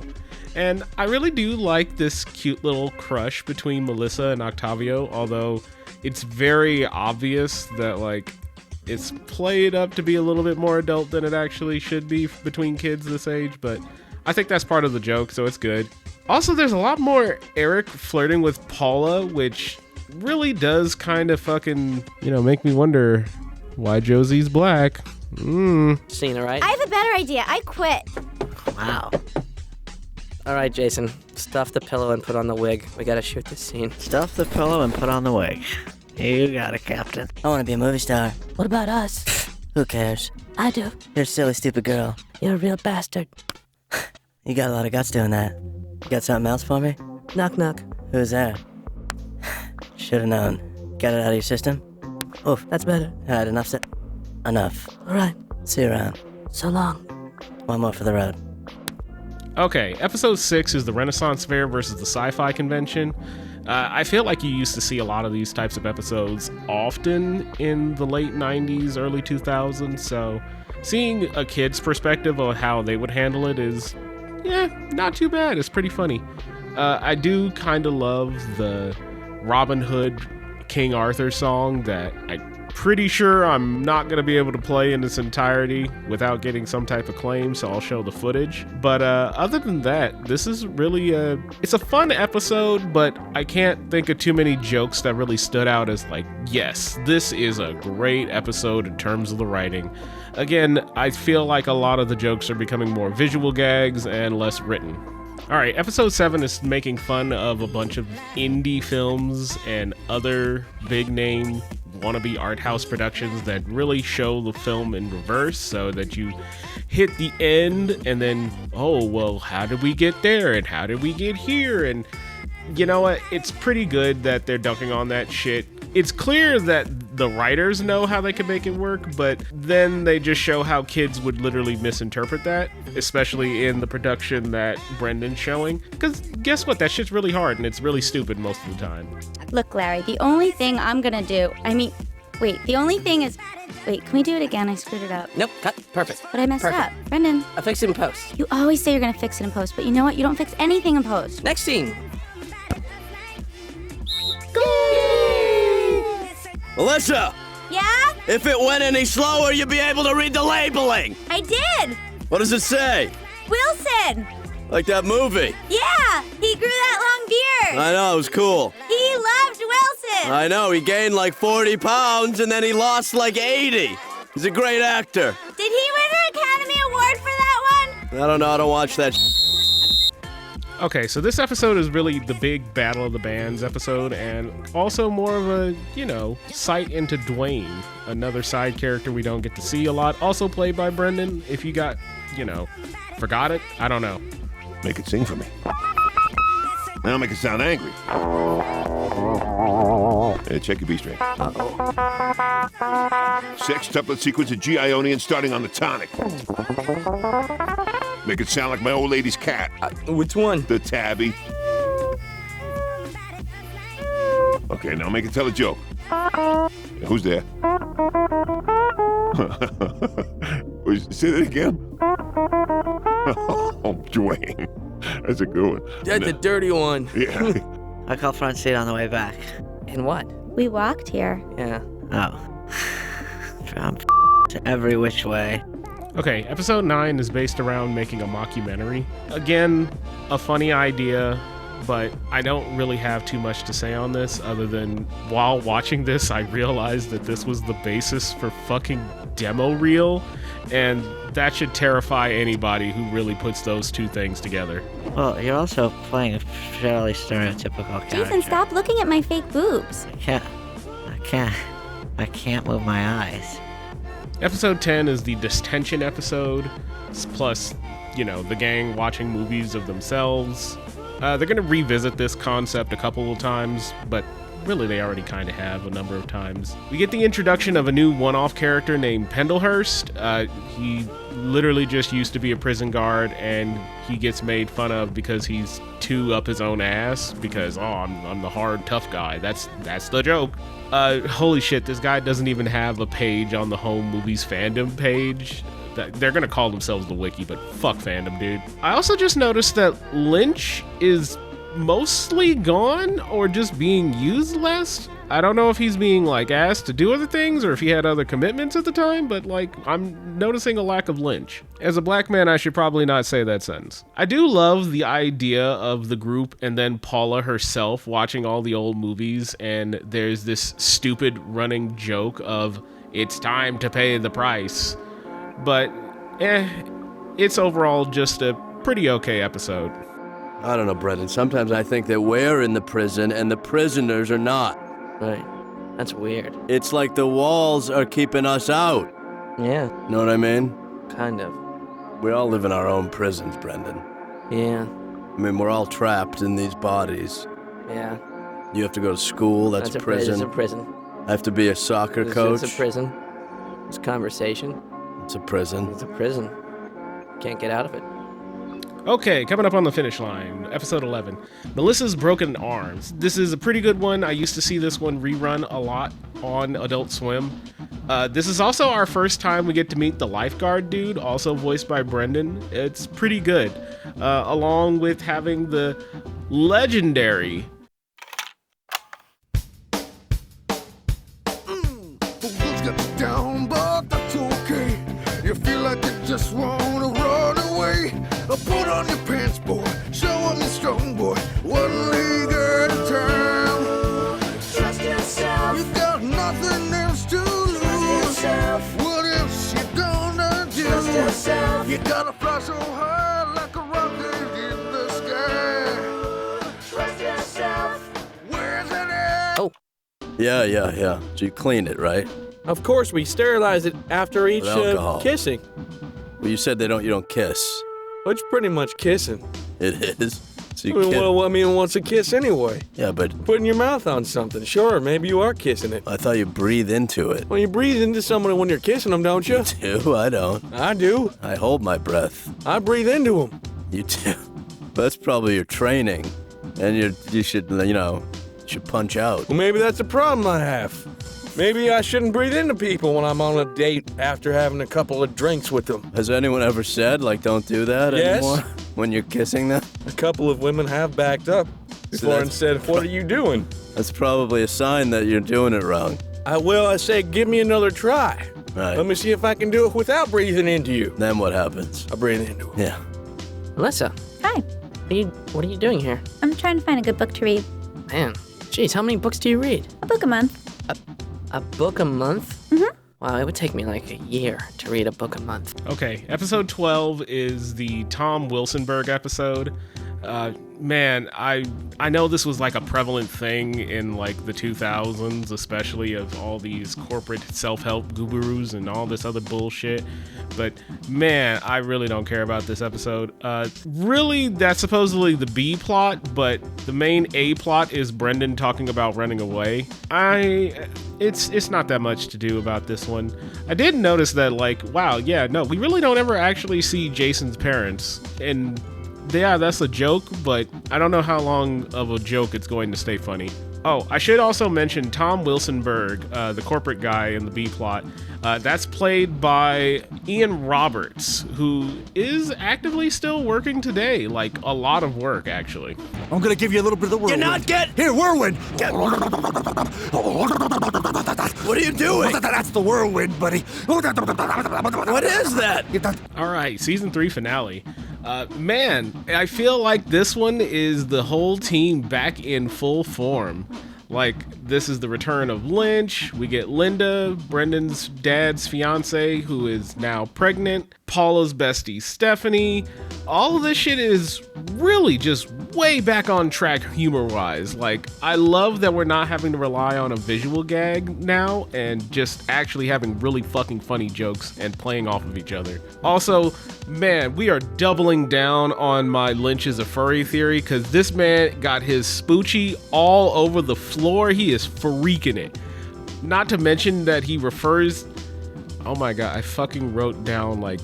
And I really do like this cute little crush between Melissa and Octavio, although it's very obvious that, like, it's played up to be a little bit more adult than it actually should be between kids this age, but I think that's part of the joke, so it's good. Also, there's a lot more Eric flirting with Paula, which really does kind of fucking, make me wonder why Josie's black. Seen it, right? I have a better idea. I quit. Wow. All right, Jason. Stuff the pillow and put on the wig. We gotta shoot this scene. Stuff the pillow and put on the wig. You got it, Captain. I want to be a movie star. What about us? Who cares? I do. You're a silly, stupid girl. You're a real bastard. You got a lot of guts doing that. You got something else for me? Knock, knock. Who's there? Should've known. Got it out of your system? Oof. That's better. Alright, enough. All right. See you around. So long. One more for the road. Okay, episode 6 is the Renaissance Fair versus the Sci-Fi Convention. I feel like you used to see a lot of these types of episodes often in the late 90s, early 2000s, so seeing a kid's perspective on how they would handle it is, not too bad. It's pretty funny. I do kind of love the Robin Hood King Arthur song that I'm pretty sure I'm not going to be able to play in its entirety without getting some type of claim, so I'll show the footage. But other than that, this is really it's a fun episode, but I can't think of too many jokes that really stood out as like, yes, this is a great episode in terms of the writing. Again, I feel like a lot of the jokes are becoming more visual gags and less written. All right, episode 7 is making fun of a bunch of indie films and other big-name wannabe art house productions that really show the film in reverse, so that you hit the end and then, oh, well, how did we get there and how did we get here? And you know what? It's pretty good that they're dunking on that shit. It's clear that the writers know how they can make it work, but then they just show how kids would literally misinterpret that, especially in the production that Brendan's showing. Because guess what? That shit's really hard and it's really stupid most of the time. Look, Larry, the only thing I'm gonna do, the only thing is, can we do it again? I screwed it up. Nope, cut. Perfect. But I messed up. Brendan. I'll fix it in post. You always say you're gonna fix it in post, but you know what? You don't fix anything in post. Next scene. Melissa! Yeah? If it went any slower, you'd be able to read the labeling! I did! What does it say? Wilson! Like that movie. Yeah! He grew that long beard! I know, it was cool. He loved Wilson! I know, he gained like 40 pounds and then he lost like 80. He's a great actor. Did he win an Academy Award for that one? I don't know, I don't watch that Okay, so this episode is really the big Battle of the Bands episode, and also more of a, sight into Dwayne, another side character we don't get to see a lot, also played by Brendan. If you got, forgot it, I don't know. Make it sing for me. Now make it sound angry. Hey, check your B string. Sextuplet sequence of G Ionian starting on the tonic. Make it sound like my old lady's cat. Which one? The tabby. Okay, now make it tell a joke. Who's there? Say that again. Oh, Dwayne. That's a good one. That's a dirty one. Yeah. I call front seat on the way back. And what? We walked here. Yeah. Oh. I'm every which way. Okay, episode 9 is based around making a mockumentary. Again, a funny idea, but I don't really have too much to say on this other than while watching this, I realized that this was the basis for fucking demo reel, and that should terrify anybody who really puts those two things together. Well, you're also playing a fairly stereotypical character. Jason, stop looking at my fake boobs. I can't move my eyes. Episode 10 is the distension episode, plus, the gang watching movies of themselves. They're going to revisit this concept a couple of times, but really they already kind of have a number of times. We get the introduction of a new one-off character named Pendlehurst. He literally just used to be a prison guard, and he gets made fun of because he's too up his own ass, because, I'm the hard, tough guy. That's the joke. Holy shit, this guy doesn't even have a page on the Home Movies fandom page. They're gonna call themselves the Wiki, but fuck fandom, dude. I also just noticed that Lynch is mostly gone or just being used less. I don't know if he's being asked to do other things or if he had other commitments at the time, but I'm noticing a lack of Lynch. As a black man, I should probably not say that sentence. I do love the idea of the group and then Paula herself watching all the old movies, and there's this stupid running joke of it's time to pay the price. But it's overall just a pretty okay episode. I don't know, Brendan. Sometimes I think that we're in the prison and the prisoners are not. Right. That's weird. It's like the walls are keeping us out. Yeah. Know what I mean? Kind of. We all live in our own prisons, Brendan. Yeah. I mean, we're all trapped in these bodies. Yeah. You have to go to school, that's a prison. It's a prison. I have to be a soccer coach. It's a prison. It's conversation. It's a prison. It's a prison. Can't get out of it. Okay, coming up on the finish line, episode 11, Melissa's Broken Arms. This is a pretty good one. I used to see this one rerun a lot on Adult Swim. This is also our first time we get to meet the lifeguard dude, also voiced by Brendan. It's pretty good, along with having the legendary... Down, but that's okay. You feel like you just wanna run away. Put on your pants, boy. Show 'em you're strong, boy. One leg at a time. Trust yourself. You got nothing else to lose. Trust yourself. What else you gonna do? Trust yourself. You gotta fly so high like a rocket in the sky. Trust yourself. Where's it at? Oh. Yeah. So you clean it, right? Of course, we sterilize it after each kissing. Well, you said you don't kiss. Well, it's pretty much kissing. It is? So what's a kiss anyway? Yeah, but... Putting your mouth on something. Sure, maybe you are kissing it. I thought you breathe into it. Well, you breathe into someone when you're kissing them, don't you? You do? I don't. I do. I hold my breath. I breathe into them. You do? That's probably your training. And you should punch out. Well, maybe that's a problem I have. Maybe I shouldn't breathe into people when I'm on a date after having a couple of drinks with them. Has anyone ever said, don't do that anymore when you're kissing them? A couple of women have backed up before and said, what are you doing? That's probably a sign that you're doing it wrong. I say, give me another try. Right. Let me see if I can do it without breathing into you. Then what happens? I breathe into it. Yeah. Melissa. Hi. What are you doing here? I'm trying to find a good book to read. Man. Jeez, how many books do you read? A book a month. A book a month? Mm-hmm. Wow, it would take me like a year to read a book a month. Okay, episode 12 is the Tom Wilsonberg episode. Man, I know this was like a prevalent thing in like the 2000s, especially of all these corporate self-help gurus and all this other bullshit. But man, I really don't care about this episode. Really, that's supposedly the B plot, but the main A plot is Brendan talking about running away. It's not that much to do about this one. I did notice that, like, wow, yeah, no, we really don't ever actually see Jason's parents. And yeah, that's a joke, but I don't know how long of a joke it's going to stay funny. Oh, I should also mention Tom Wilson-Berg, the corporate guy in the B plot. That's played by Ian Roberts, who is actively still working today. Like, a lot of work, actually. I'm gonna give you a little bit of the whirlwind. You're not get... Here, whirlwind! Get... What are you doing? That's the whirlwind, buddy. What is that? All right, season 3 finale. Man, I feel like this one is the whole team back in full form. Like, this is the return of Lynch. We get Linda, Brendan's dad's fiance, who is now pregnant. Paula's bestie, Stephanie. All of this shit is really just way back on track humor-wise. Like, I love that we're not having to rely on a visual gag now and just actually having really fucking funny jokes and playing off of each other. Also, man, we are doubling down on my Lynch is a furry theory, because this man got his spoochie all over the floor. He is freaking it. Not to mention that he refers... Oh my god, I fucking wrote down like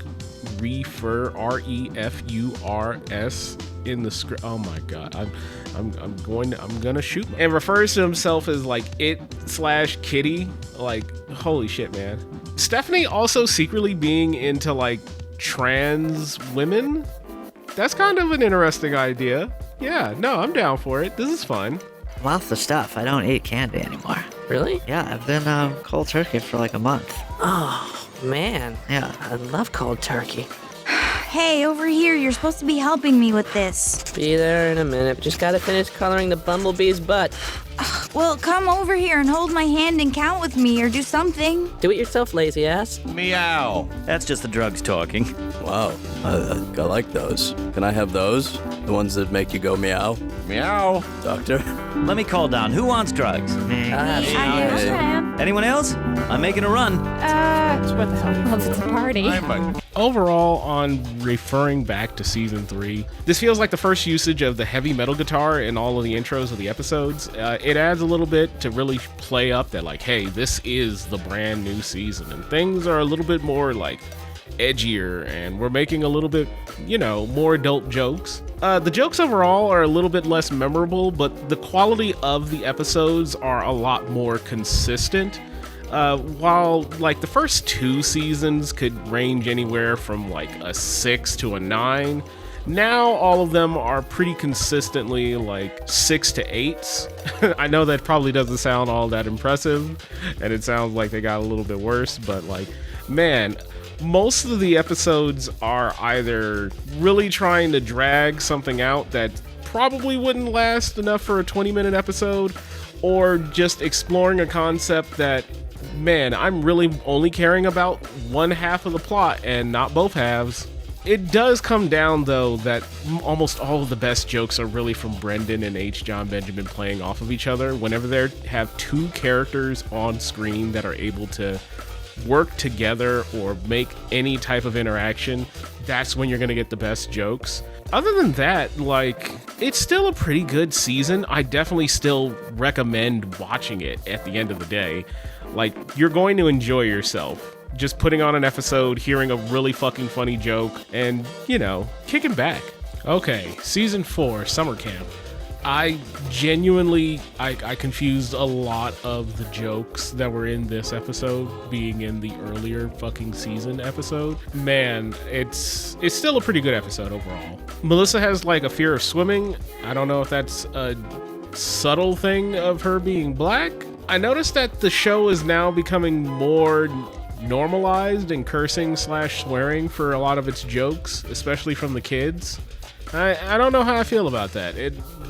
refur, refurs in the script. Oh my god, I'm gonna shoot. And refers to himself as like it/kitty. Like, holy shit, man. Stephanie also secretly being into like trans women. That's kind of an interesting idea. Yeah, no, I'm down for it. This is fun. Well, the stuff. I don't eat candy anymore. Really? Yeah, I've been cold turkey for like a month. Oh, man. Yeah. I love cold turkey. Hey, over here, you're supposed to be helping me with this. Be there in a minute. Just gotta finish coloring the bumblebee's butt. Well, come over here and hold my hand and count with me or do something. Do it yourself, lazy ass. Meow. That's just the drugs talking. Wow, I like those. Can I have those? The ones that make you go meow? Meow. Doctor? Let me call down. Who wants drugs? Me. Anyone else? I'm making a run. What the hell? Well, it's a party. Overall, on referring back to season 3, this feels like the first usage of the heavy metal guitar in all of the intros of the episodes. It adds a little bit to really play up that, like, hey, this is the brand new season, and things are a little bit more like edgier, and we're making a little bit, more adult jokes. The jokes overall are a little bit less memorable, but the quality of the episodes are a lot more consistent. While like the first 2 seasons could range anywhere from like a 6 to a 9, now all of them are pretty consistently like 6 to 8s. I know that probably doesn't sound all that impressive, and it sounds like they got a little bit worse, but like, man, most of the episodes are either really trying to drag something out that probably wouldn't last enough for a 20-minute episode, or just exploring a concept that, man, I'm really only caring about one half of the plot and not both halves. It does come down, though, that almost all of the best jokes are really from Brendan and H. John Benjamin playing off of each other. Whenever they have 2 characters on screen that are able to work together or make any type of interaction, that's when you're going to get the best jokes. Other than that, like, it's still a pretty good season. I definitely still recommend watching it at the end of the day. Like, you're going to enjoy yourself just putting on an episode, hearing a really fucking funny joke, and, kicking back. Okay, season 4, summer camp. I genuinely, I confused a lot of the jokes that were in this episode being in the earlier fucking season episode. Man, it's still a pretty good episode overall. Melissa has like a fear of swimming. I don't know if that's a subtle thing of her being black. I noticed that the show is now becoming more normalized in cursing/swearing for a lot of its jokes, especially from the kids. I don't know how I feel about that.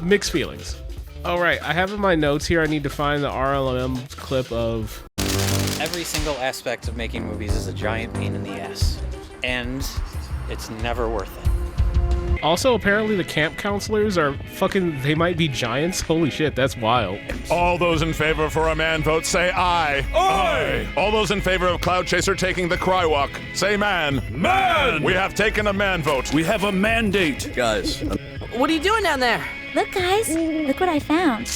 Mixed feelings. All right, I have in my notes here, I need to find the RLM clip of... Every single aspect of making movies is a giant pain in the ass. And it's never worth it. Also, apparently the camp counselors are they might be giants. Holy shit, that's wild. All those in favor for a man vote, say aye. Aye! All those in favor of Cloud Chaser taking the cry walk, say man. Man! We have taken a man vote. We have a mandate. Guys, What are you doing down there? Look, guys, look what I found.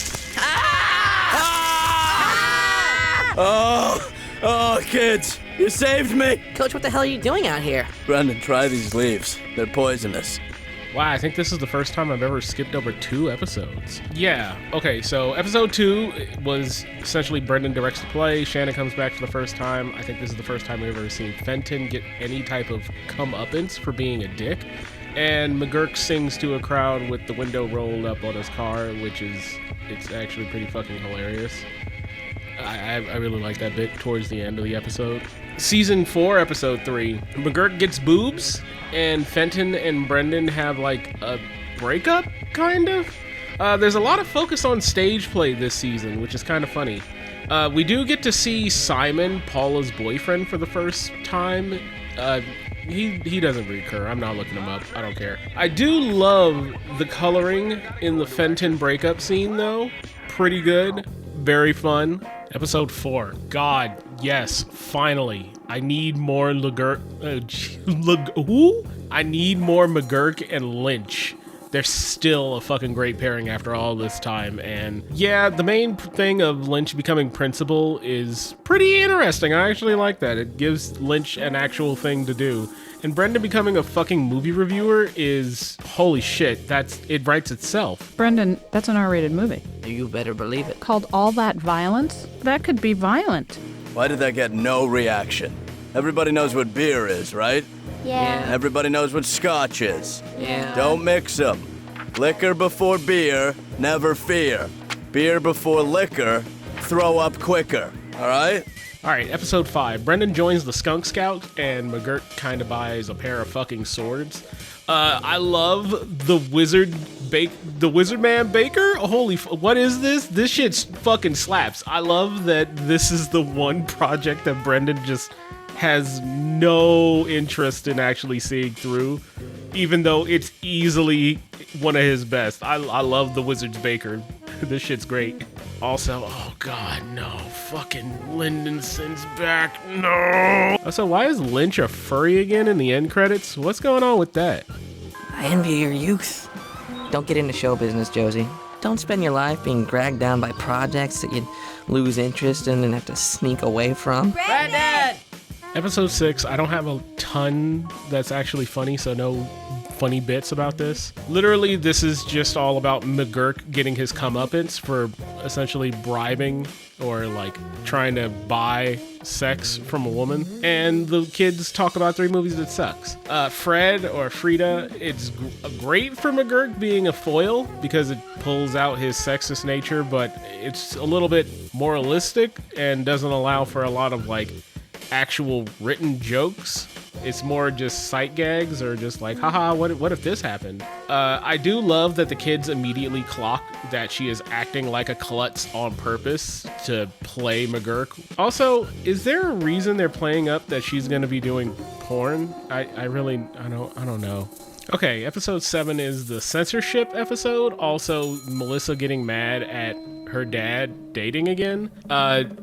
Oh, kids, you saved me. Coach, what the hell are you doing out here? Brendan, try these leaves. They're poisonous. Wow, I think this is the first time I've ever skipped over 2 episodes. Yeah, okay, so episode 2 was essentially Brendan directs the play, Shannon comes back for the first time. I think this is the first time we've ever seen Fenton get any type of comeuppance for being a dick. And McGurk sings to a crowd with the window rolled up on his car, it's actually pretty fucking hilarious. I really like that bit towards the end of the episode. Season 4, episode 3, McGurk gets boobs, and Fenton and Brendan have like a breakup, kind of. There's a lot of focus on stage play this season, which is kind of funny. We do get to see Simon, Paula's boyfriend, for the first time. He doesn't recur. I'm not looking him up. I don't care. I do love the coloring in the Fenton breakup scene, though. Pretty good. Very fun. Episode 4. God, yes, finally. I need more I need more McGurk and Lynch. They're still a fucking great pairing after all this time. And yeah, the main thing of Lynch becoming principal is pretty interesting. I actually like that. It gives Lynch an actual thing to do. And Brendan becoming a fucking movie reviewer is, holy shit, it writes itself. Brendan, that's an R-rated movie. You better believe it. Called All That Violence? That could be violent. Why did that get no reaction? Everybody knows what beer is, right? Yeah. Everybody knows what scotch is. Yeah. Don't mix them. Liquor before beer, never fear. Beer before liquor, throw up quicker. All right? All right, episode 5. Brendan joins the Skunk Scout, and McGurk kind of buys a pair of fucking swords. I love the Wizard Man Baker. What is this? This shit fucking slaps. I love that this is the one project that Brendan just has no interest in actually seeing through, even though it's easily one of his best. I love the Wizard's Baker. This shit's great. Also, oh god, no. Fucking Lindenson's back. No! Also, why is Lynch a furry again in the end credits? What's going on with that? I envy your youth. Don't get into show business, Josie. Don't spend your life being dragged down by projects that you'd lose interest in and have to sneak away from. Brendan! Episode 6, I don't have a ton that's actually funny, so no funny bits about this. Literally, this is just all about McGurk getting his comeuppance for essentially bribing or like trying to buy sex from a woman. And the kids talk about 3 movies that sucks. Fred or Frida, it's great for McGurk being a foil because it pulls out his sexist nature, but it's a little bit moralistic and doesn't allow for a lot of like actual written jokes. It's more just sight gags or just like, haha, what if this happened? I do love that the kids immediately clock that she is acting like a klutz on purpose to play McGurk. Also, is there a reason they're playing up that she's going to be doing porn? I don't know. Okay, episode 7 is the censorship episode. Also, Melissa getting mad at her dad dating again.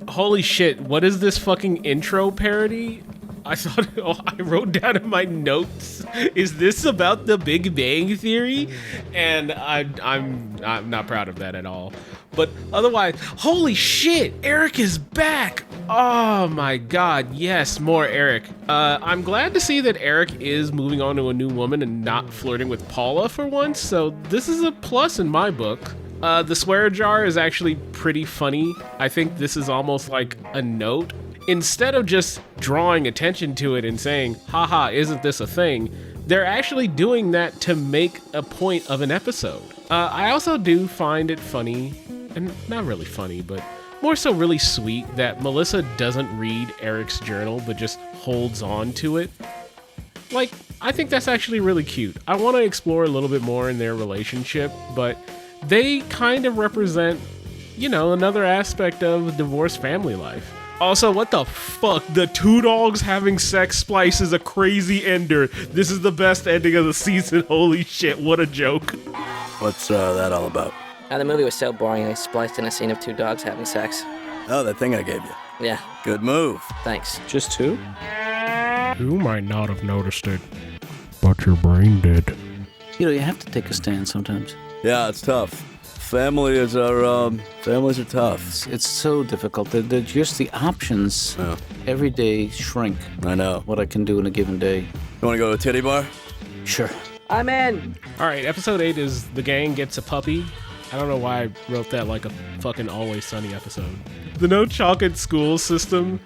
Holy shit, what is this fucking intro parody? I wrote down in my notes, is this about the Big Bang Theory? And I'm not proud of that at all. But otherwise, holy shit, Eric is back. Oh my god, yes, more Eric. I'm glad to see that Eric is moving on to a new woman and not flirting with Paula for once, so this is a plus in my book. The swear jar is actually pretty funny. I think this is almost like a note. Instead of just drawing attention to it and saying, haha, isn't this a thing? They're actually doing that to make a point of an episode. I also do find it funny, and not really funny, but more so really sweet, that Melissa doesn't read Eric's journal, but just holds on to it. Like, I think that's actually really cute. I want to explore a little bit more in their relationship, but they kind of represent, another aspect of divorced family life. Also, what the fuck? The two dogs having sex splice is a crazy ender. This is the best ending of the season. Holy shit, what a joke. What's that all about? The movie was so boring, they spliced in a scene of two dogs having sex. Oh, that thing I gave you. Yeah. Good move. Thanks. Just two? You might not have noticed it, but your brain did. You know, you have to take a stand sometimes. Yeah, it's tough. Families are tough. It's so difficult. They're just the options every day shrink. I know. What I can do in a given day. You want to go to a titty bar? Sure. I'm in. All right, episode 8 is The Gang Gets a Puppy. I don't know why I wrote that like a fucking Always Sunny episode. The no chalk at school system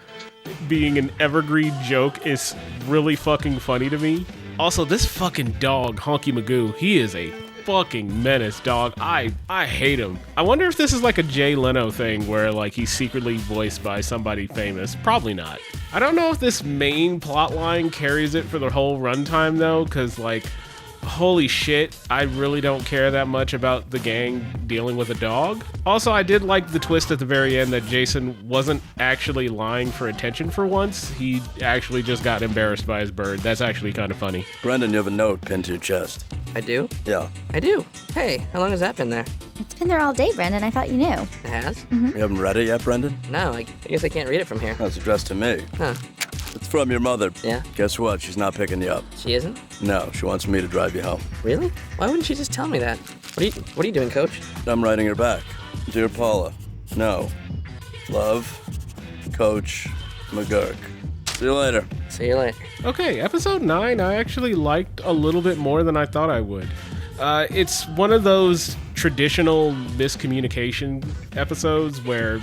being an evergreen joke is really fucking funny to me. Also, this fucking dog, Honky Magoo, he is a fucking menace, dog. I hate him. I wonder if this is like a Jay Leno thing where like he's secretly voiced by somebody famous. Probably not. I don't know if this main plot line carries it for the whole runtime though, because like, holy shit, I really don't care that much about the gang dealing with a dog. Also, I did like the twist at the very end that Jason wasn't actually lying for attention for once. He actually just got embarrassed by his bird. That's actually kind of funny. Brendan, you have a note pinned to your chest. I do? Yeah. I do. Hey, how long has that been there? It's been there all day, Brendan. I thought you knew. It has? Mm-hmm. You haven't read it yet, Brendan? No, I guess I can't read it from here. No, it's addressed to me. Huh. It's from your mother. Yeah? Guess what? She's not picking you up. She isn't? No, she wants me to drive you home. Really? Why wouldn't she just tell me that? What are you doing, Coach? I'm writing her back. Dear Paula, no. Love, Coach McGurk. See you later. See you later. Okay, episode 9 I actually liked a little bit more than I thought I would. It's one of those traditional miscommunication episodes where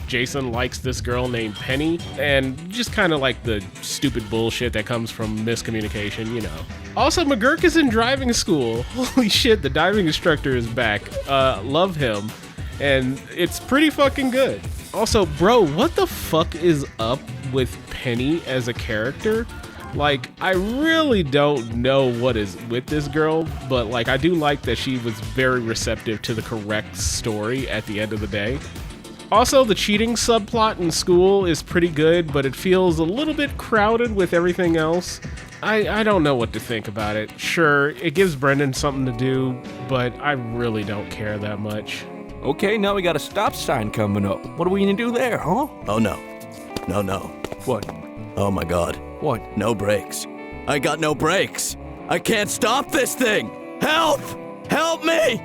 Jason likes this girl named Penny, and just kind of like the stupid bullshit that comes from miscommunication, you know. Also, McGurk is in driving school. Holy shit, the diving instructor is back. Love him. And it's pretty fucking good. Also, bro, what the fuck is up with Penny as a character? Like, I really don't know what is with this girl, but like, I do like that she was very receptive to the correct story at the end of the day. Also, the cheating subplot in school is pretty good, but it feels a little bit crowded with everything else. I don't know what to think about it. Sure, it gives Brendan something to do, but I really don't care that much. Okay, now we got a stop sign coming up. What are we gonna do there, huh? Oh, no. No. What? Oh, my God. What? No brakes. I got no brakes. I can't stop this thing. Help! Help me!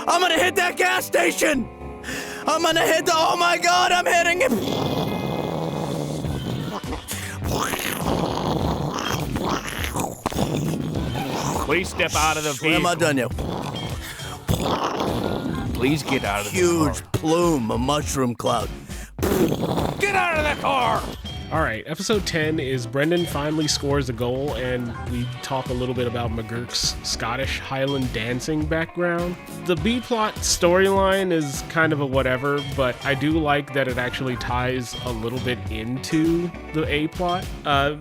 I'm gonna hit that gas station! I'm gonna hit the... Oh, my God, I'm hitting it! Please step out of the vehicle. Am I done yet? Please get out of the Huge car. plume, a mushroom cloud. Get out of the car! Alright, episode 10 is Brendan finally scores a goal, and we talk a little bit about McGurk's Scottish Highland dancing background. The B-plot storyline is kind of a whatever, but I do like that it actually ties a little bit into the A-plot.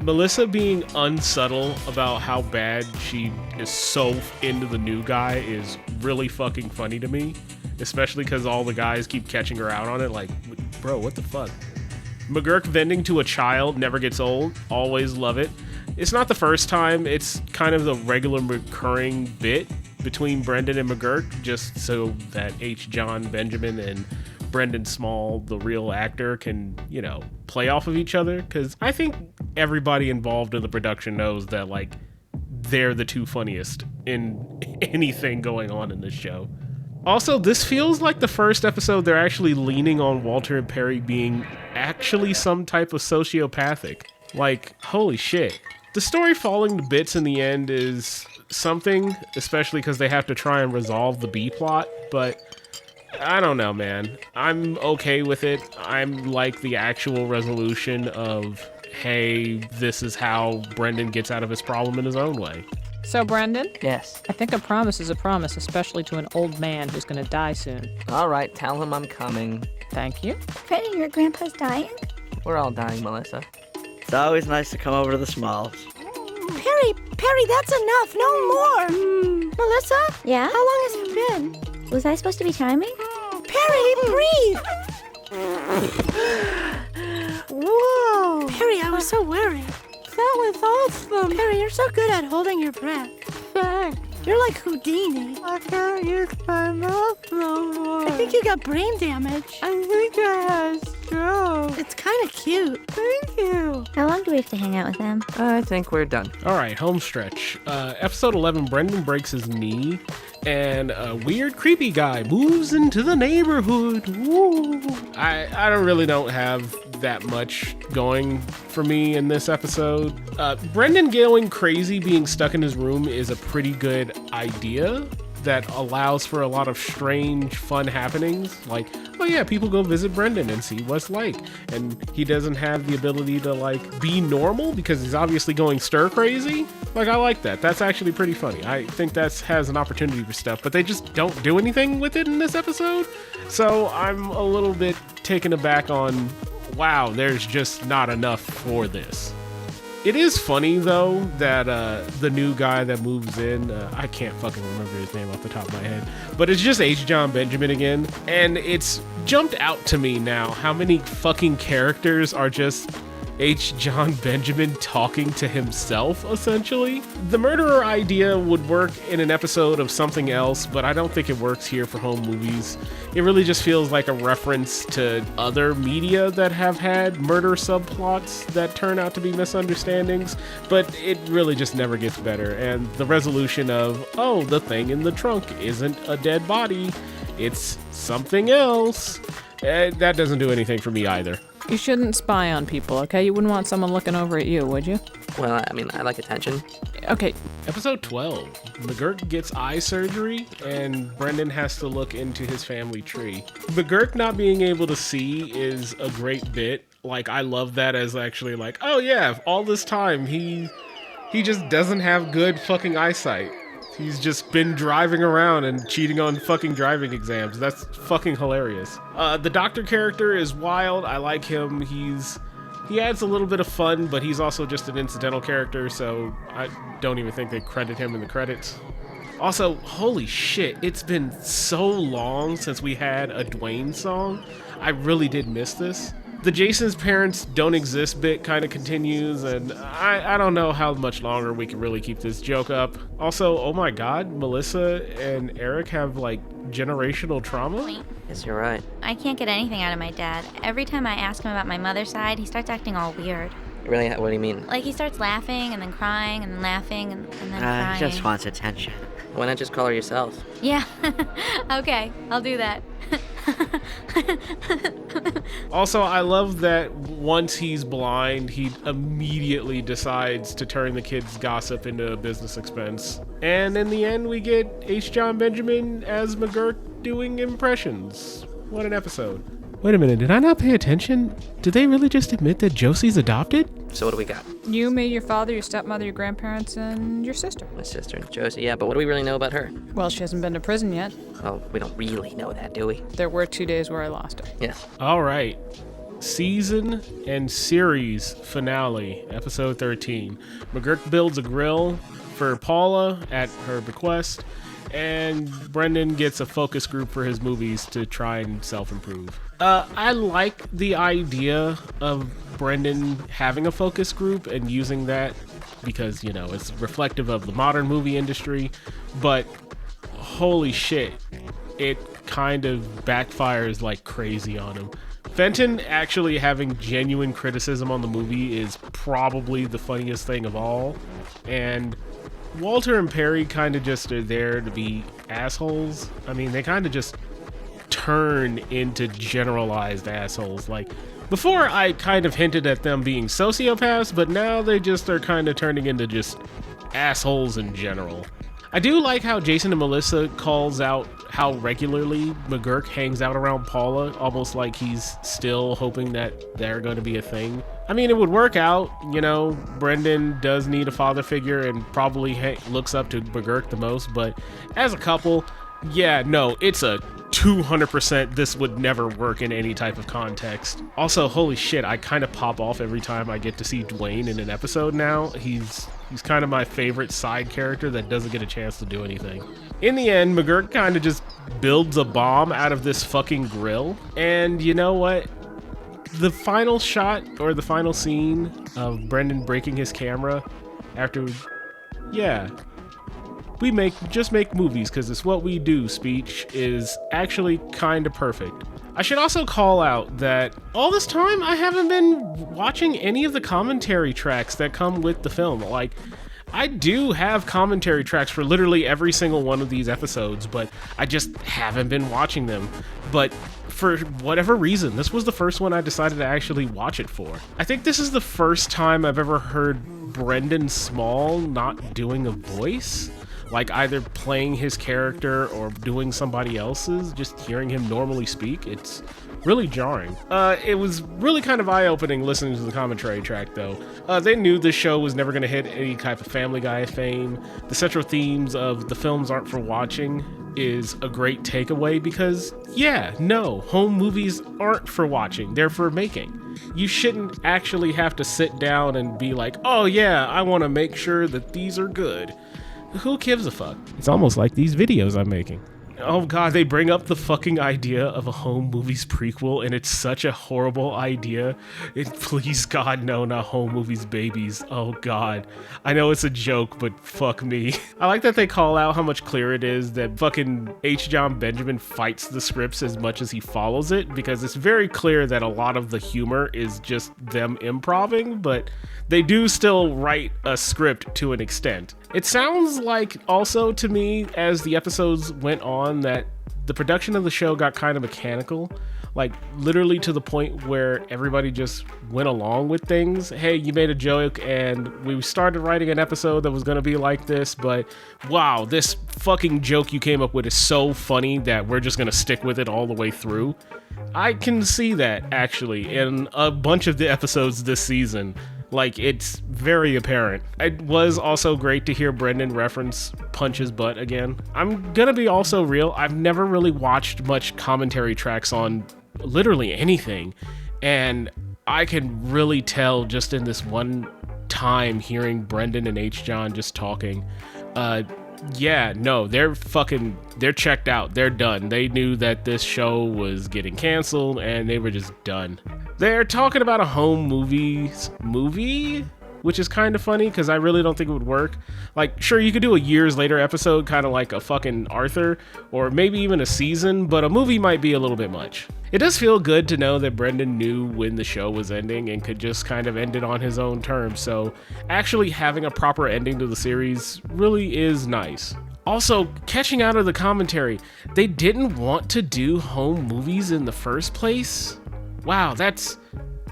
Melissa being unsubtle about how bad she is so into the new guy is really fucking funny to me, especially because all the guys keep catching her out on it, like, bro, what the fuck? McGurk vending to a child never gets old. Always love it. It's not the first time. It's kind of the regular recurring bit between Brendan and McGurk, just so that H. John Benjamin and Brendan Small, the real actor, can, you know, play off of each other. Because I think everybody involved in the production knows that, like, they're the two funniest in anything going on in this show. Also, this feels like the first episode they're actually leaning on Walter and Perry being actually some type of sociopathic. Like, holy shit. The story falling to bits in the end is something, especially because they have to try and resolve the B-plot, but I don't know, man. I'm okay with it. I'm like the actual resolution of, hey, this is how Brendan gets out of his problem in his own way. So, Brendan? Yes? I think a promise is a promise, especially to an old man who's gonna die soon. All right, tell him I'm coming. Thank you. Brendan, your grandpa's dying? We're all dying, Melissa. It's always nice to come over to the Smalls. Perry, that's enough. No more. Melissa? Yeah? How long has it been? Was I supposed to be timing? Perry, breathe. was so worried. That was awesome. Perry, you're so good at holding your breath. Thanks. You're like Houdini. I can't use my mouth no more. I think you got brain damage. I think I had stroke. It's kind of cute. Thank you. How long do we have to hang out with them? I think we're done. All right, home stretch. Episode 11, Brendan breaks his knee, and a weird, creepy guy moves into the neighborhood. Woo. I don't have that much going for me in this episode. Brendan going crazy being stuck in his room is a pretty good idea that allows for a lot of strange, fun happenings. Like, oh yeah, people go visit Brendan and see what's like. And he doesn't have the ability to like be normal because he's obviously going stir crazy. Like, I like that. That's actually pretty funny. I think that has an opportunity for stuff, but they just don't do anything with it in this episode. So I'm a little bit taken aback on, wow, there's just not enough for this. It is funny, though, that the new guy that moves in, I can't fucking remember his name off the top of my head, but it's just H. John Benjamin again, and it's jumped out to me now how many fucking characters are just H. John Benjamin talking to himself, essentially. The murderer idea would work in an episode of something else, but I don't think it works here for home movies. It really just feels like a reference to other media that have had murder subplots that turn out to be misunderstandings, but it really just never gets better. And the resolution of, oh, the thing in the trunk isn't a dead body, it's something else, that doesn't do anything for me either. You shouldn't spy on people, okay? You wouldn't want someone looking over at you, would you? Well, I mean, I like attention. Okay. Episode 12. McGurk gets eye surgery, and Brendan has to look into his family tree. McGurk not being able to see is a great bit. Like, I love that as actually like, oh yeah, all this time he just doesn't have good fucking eyesight. He's just been driving around and cheating on fucking driving exams. That's fucking hilarious. The doctor character is wild. I like him. He adds a little bit of fun, but he's also just an incidental character, so I don't even think they credit him in the credits. Also, holy shit, it's been so long since we had a Dwayne song. I really did miss this. The Jason's parents don't exist bit kind of continues, and I don't know how much longer we can really keep this joke up. Also, oh my god, Melissa and Eric have like generational trauma? Yes, you're right. I can't get anything out of my dad. Every time I ask him about my mother's side, he starts acting all weird. Really? What do you mean? Like he starts laughing and then crying and then laughing and then crying. He just wants attention. Why not just call her yourself? Yeah. Okay, I'll do that. Also, I love that once he's blind, he immediately decides to turn the kids' gossip into a business expense. And in the end, we get H. John Benjamin as McGurk doing impressions. What an episode. Wait a minute, did I not pay attention? Did they really just admit that Josie's adopted? So what do we got? You, me, your father, your stepmother, your grandparents, and your sister. My sister, Josie. Yeah, but what do we really know about her? Well, she hasn't been to prison yet. Oh, we don't really know that, do we? There were 2 days where I lost her. Yeah. All right. Season and series finale, episode 13. McGurk builds a grill for Paula at her bequest, and Brendan gets a focus group for his movies to try and self-improve. I like the idea of Brendan having a focus group and using that because, you know, it's reflective of the modern movie industry, but holy shit, it kind of backfires like crazy on him. Fenton actually having genuine criticism on the movie is probably the funniest thing of all, and Walter and Perry kind of just are there to be assholes. I mean, they kind of just turn into generalized assholes. Like, before I kind of hinted at them being sociopaths, but now they just are kind of turning into just assholes in general. I do like how Jason and Melissa calls out how regularly McGurk hangs out around Paula, almost like he's still hoping that they're going to be a thing. I mean, it would work out, you know, Brendan does need a father figure and probably looks up to McGurk the most, but as a couple, yeah, no, it's a 200% this would never work in any type of context. Also, holy shit, I kind of pop off every time I get to see Dwayne in an episode now. He's kind of my favorite side character that doesn't get a chance to do anything. In the end, McGurk kind of just builds a bomb out of this fucking grill. And you know what? The final shot or the final scene of Brendan breaking his camera after, yeah, we just make movies because it's what we do speech is actually kind of perfect. I should also call out that all this time I haven't been watching any of the commentary tracks that come with the film. Like, I do have commentary tracks for literally every single one of these episodes, but I just haven't been watching them. But for whatever reason, this was the first one I decided to actually watch it for. I think this is the first time I've ever heard Brendan Small not doing a voice. Like either playing his character or doing somebody else's, just hearing him normally speak, it's really jarring. It was really kind of eye-opening listening to the commentary track though. They knew this show was never going to hit any type of Family Guy fame. The central themes of the films aren't for watching is a great takeaway because, yeah, no, home movies aren't for watching, they're for making. You shouldn't actually have to sit down and be like, oh yeah, I want to make sure that these are good. Who gives a fuck? It's almost like these videos I'm making. Oh god, they bring up the fucking idea of a home movies prequel, and it's such a horrible idea. Please god, no, not home movies babies. Oh god. I know it's a joke, but fuck me. I like that they call out how much clearer it is that fucking H. John Benjamin fights the scripts as much as he follows it, because it's very clear that a lot of the humor is just them improvising, but they do still write a script to an extent. It sounds like also to me as the episodes went on that the production of the show got kind of mechanical, like literally to the point where everybody just went along with things. Hey, you made a joke and we started writing an episode that was going to be like this, but wow, this fucking joke you came up with is so funny that we're just going to stick with it all the way through. I can see that actually in a bunch of the episodes this season. Like, it's very apparent. It was also great to hear Brendan reference Punch His Butt again. I'm gonna be also real, I've never really watched much commentary tracks on literally anything, and I can really tell just in this one time hearing Brendan and H. John just talking, yeah, no, they're checked out. They're done. They knew that this show was getting canceled and they were just done. They're talking about a home movie, which is kind of funny because I really don't think it would work. Like, sure, you could do a years later episode, kind of like a fucking Arthur, or maybe even a season, but a movie might be a little bit much. It does feel good to know that Brendan knew when the show was ending and could just kind of end it on his own terms, so actually having a proper ending to the series really is nice. Also, catching out of the commentary, they didn't want to do home movies in the first place? Wow, that's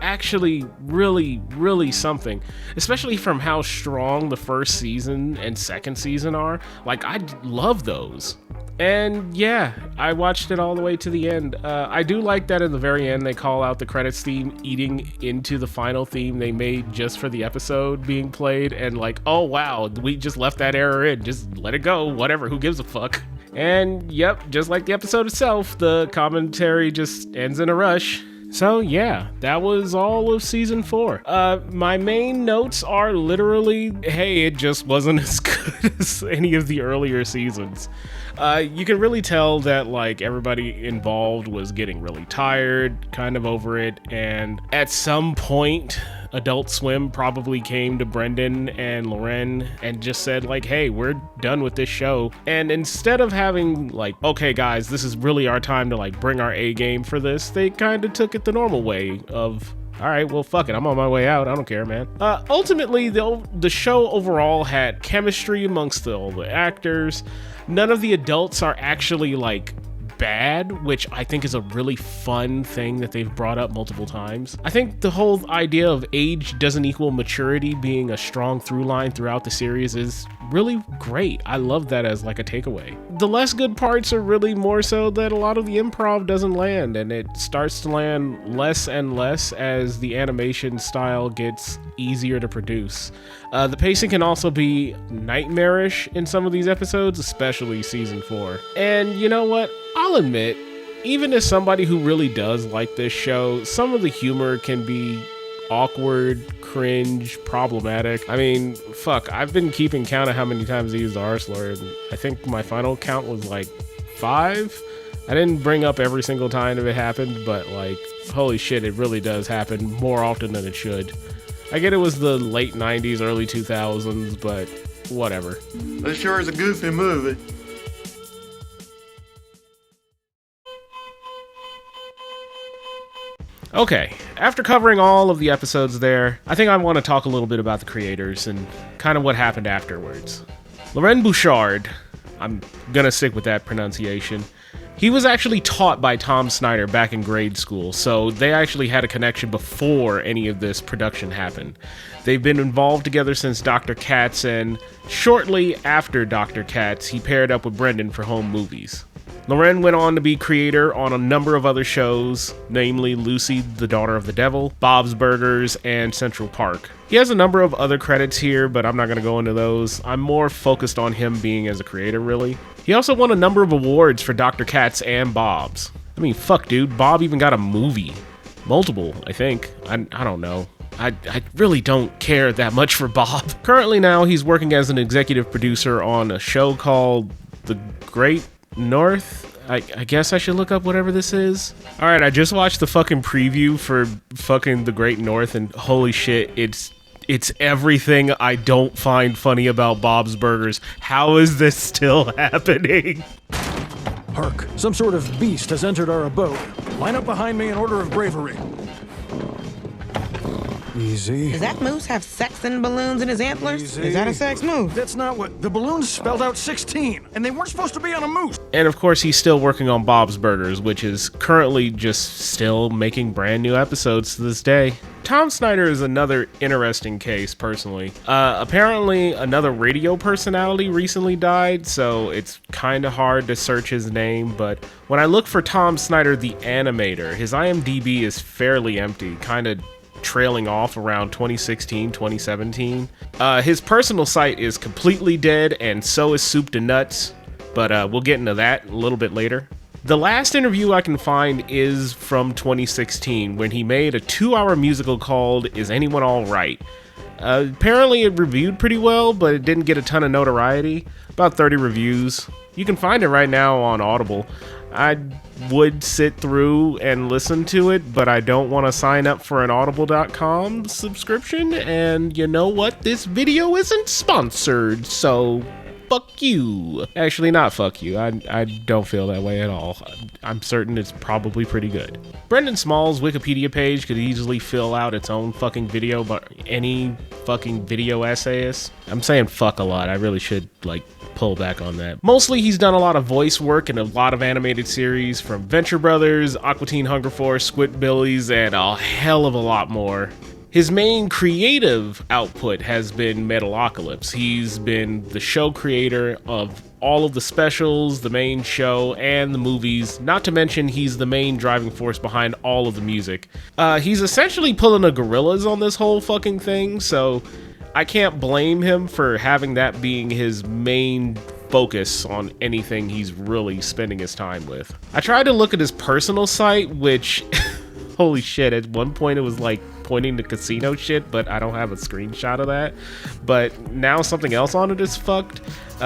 actually really something, especially from how strong the first season and second season are. Like, I love those. And yeah, I watched it all the way to the end. I do like that in the very end they call out the credits theme eating into the final theme they made just for the episode being played, and like, oh wow, we just left that error in, just let it go, whatever, who gives a fuck. And yep, just like the episode itself, the commentary just ends in a rush. So yeah, that was all of season 4. My main notes are literally, hey, it just wasn't as good as any of the earlier seasons. You can really tell that like everybody involved was getting really tired, kind of over it, and at some point Adult Swim probably came to Brendan and Loren and just said like, hey, we're done with this show. And instead of having like, okay guys, this is really our time to like bring our A game for this, they kind of took it the normal way of, all right, well, fuck it, I'm on my way out, I don't care, man. Ultimately, the show overall had chemistry amongst all the actors. None of the adults are actually like bad, which I think is a really fun thing that they've brought up multiple times. I think the whole idea of age doesn't equal maturity being a strong through line throughout the series is really great. I love that as like a takeaway. The less good parts are really more so that a lot of the improv doesn't land, and it starts to land less and less as the animation style gets easier to produce. The pacing can also be nightmarish in some of these episodes, especially season 4. And you know what? I'll admit, even as somebody who really does like this show, some of the humor can be awkward, cringe, problematic. I mean, fuck, I've been keeping count of how many times I used the R slur, and I think my final count was like 5. I didn't bring up every single time it happened, but like, holy shit, it really does happen more often than it should. I get it was the late 90s, early 2000s, but whatever. This sure is a goofy movie. Okay, after covering all of the episodes there, I think I want to talk a little bit about the creators and kind of what happened afterwards. Laurent Bouchard, I'm gonna stick with that pronunciation, he was actually taught by Tom Snyder back in grade school, so they actually had a connection before any of this production happened. They've been involved together since Dr. Katz, and shortly after Dr. Katz, he paired up with Brendan for home movies. Loren went on to be creator on a number of other shows, namely Lucy, the Daughter of the Devil, Bob's Burgers, and Central Park. He has a number of other credits here, but I'm not going to go into those. I'm more focused on him being as a creator, really. He also won a number of awards for Dr. Katz and Bob's. I mean, fuck, dude, Bob even got a movie. Multiple, I think. I don't know. I really don't care that much for Bob. Currently now, he's working as an executive producer on a show called The Great North. I guess I should look up whatever this is. Alright, I just watched the fucking preview for fucking The Great North, and holy shit, it's everything I don't find funny about Bob's Burgers. How is this still happening? Hark, some sort of beast has entered our abode. Line up behind me in order of bravery. Easy. Does that moose have sex and balloons in his antlers? Easy. Is that a sex move? That's not what... The balloons spelled out 16, and they weren't supposed to be on a moose. And of course, he's still working on Bob's Burgers, which is currently just still making brand new episodes to this day. Tom Snyder is another interesting case, personally. Apparently, another radio personality recently died, so it's kind of hard to search his name, but when I look for Tom Snyder, the animator, his IMDb is fairly empty, kind of trailing off around 2016, 2017. His personal site is completely dead, and so is Soup to Nuts, but we'll get into that a little bit later. The last interview I can find is from 2016, when he made a 2-hour musical called Is Anyone All Right? Apparently it reviewed pretty well, but it didn't get a ton of notoriety. About 30 reviews. You can find it right now on Audible. I would sit through and listen to it, but I don't want to sign up for an audible.com subscription, and you know what? This video isn't sponsored, so fuck you. Actually, not fuck you. I don't feel that way at all. I'm certain it's probably pretty good. Brendan Small's Wikipedia page could easily fill out its own fucking video, but any fucking video essayist. I'm saying fuck a lot. I really should, pull back on that. Mostly he's done a lot of voice work in a lot of animated series, from Venture Brothers, Aqua Teen Hunger Force, Squidbillies, and a hell of a lot more. His main creative output has been Metalocalypse. He's been the show creator of all of the specials, the main show, and the movies, not to mention he's the main driving force behind all of the music. He's essentially pulling a Gorillaz on this whole fucking thing, so I can't blame him for having that being his main focus on anything he's really spending his time with. I tried to look at his personal site, which, holy shit, at one point it was pointing to casino shit, but I don't have a screenshot of that. But now something else on it is fucked.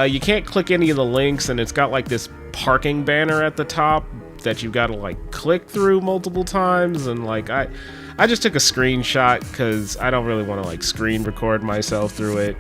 You can't click any of the links, and it's got this parking banner at the top that you've got to click through multiple times, and I just took a screenshot because I don't really want to screen record myself through it.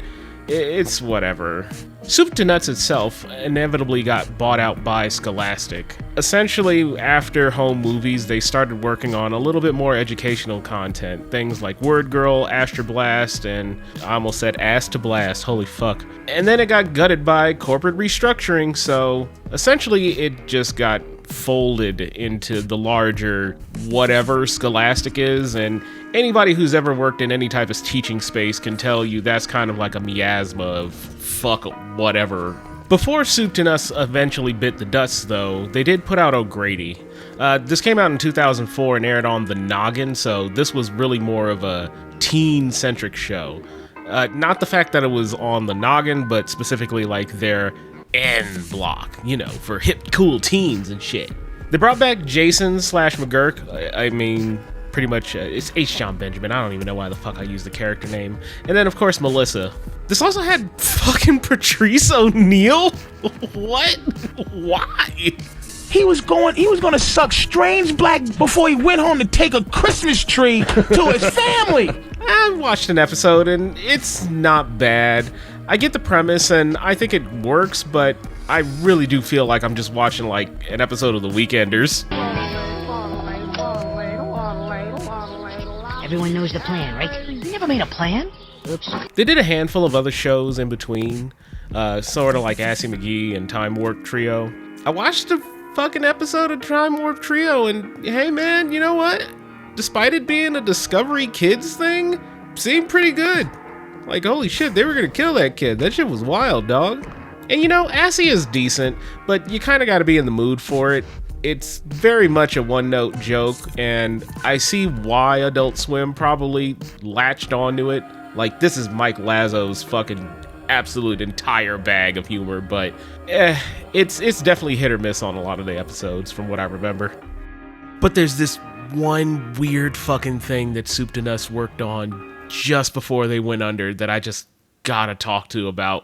It's whatever. Soup to Nuts itself inevitably got bought out by Scholastic. Essentially, after home movies, they started working on a little bit more educational content. Things like Word Girl, Astra Blast, and I almost said Ass to Blast, holy fuck. And then it got gutted by corporate restructuring, so essentially it just got folded into the larger whatever Scholastic is, and anybody who's ever worked in any type of teaching space can tell you that's kind of like a miasma of fuck whatever. Before Soup to Nuts eventually bit the dust, though, they did put out O'Grady. This came out in 2004 and aired on The Noggin, so this was really more of a teen-centric show. Not the fact that it was on The Noggin, but specifically their N block, for hip, cool teens and shit. They brought back Jason / McGurk. I mean, pretty much, it's H. John Benjamin. I don't even know why the fuck I used the character name. And then, of course, Melissa. This also had fucking Patrice O'Neal? What? Why? he was gonna suck strange black before he went home to take a Christmas tree to his family. I watched an episode and it's not bad. I get the premise and I think it works, but I really do feel like I'm just watching like an episode of The Weekenders. Everyone knows the plan, right? You never made a plan? Oops. They did a handful of other shows in between, sort of like Assy McGee and Time Warp Trio. I watched a fucking episode of Time Warp Trio and hey man, you know what? Despite it being a Discovery Kids thing, seemed pretty good. Like, holy shit, they were gonna kill that kid. That shit was wild, dog. And you know, Assy is decent, but you kind of got to be in the mood for it. It's very much a one-note joke, and I see why Adult Swim probably latched onto it. Like, this is Mike Lazzo's fucking absolute entire bag of humor, but it's definitely hit or miss on a lot of the episodes from what I remember. But there's this one weird fucking thing that Soup to Nuts worked on just before they went under that I just gotta talk to about.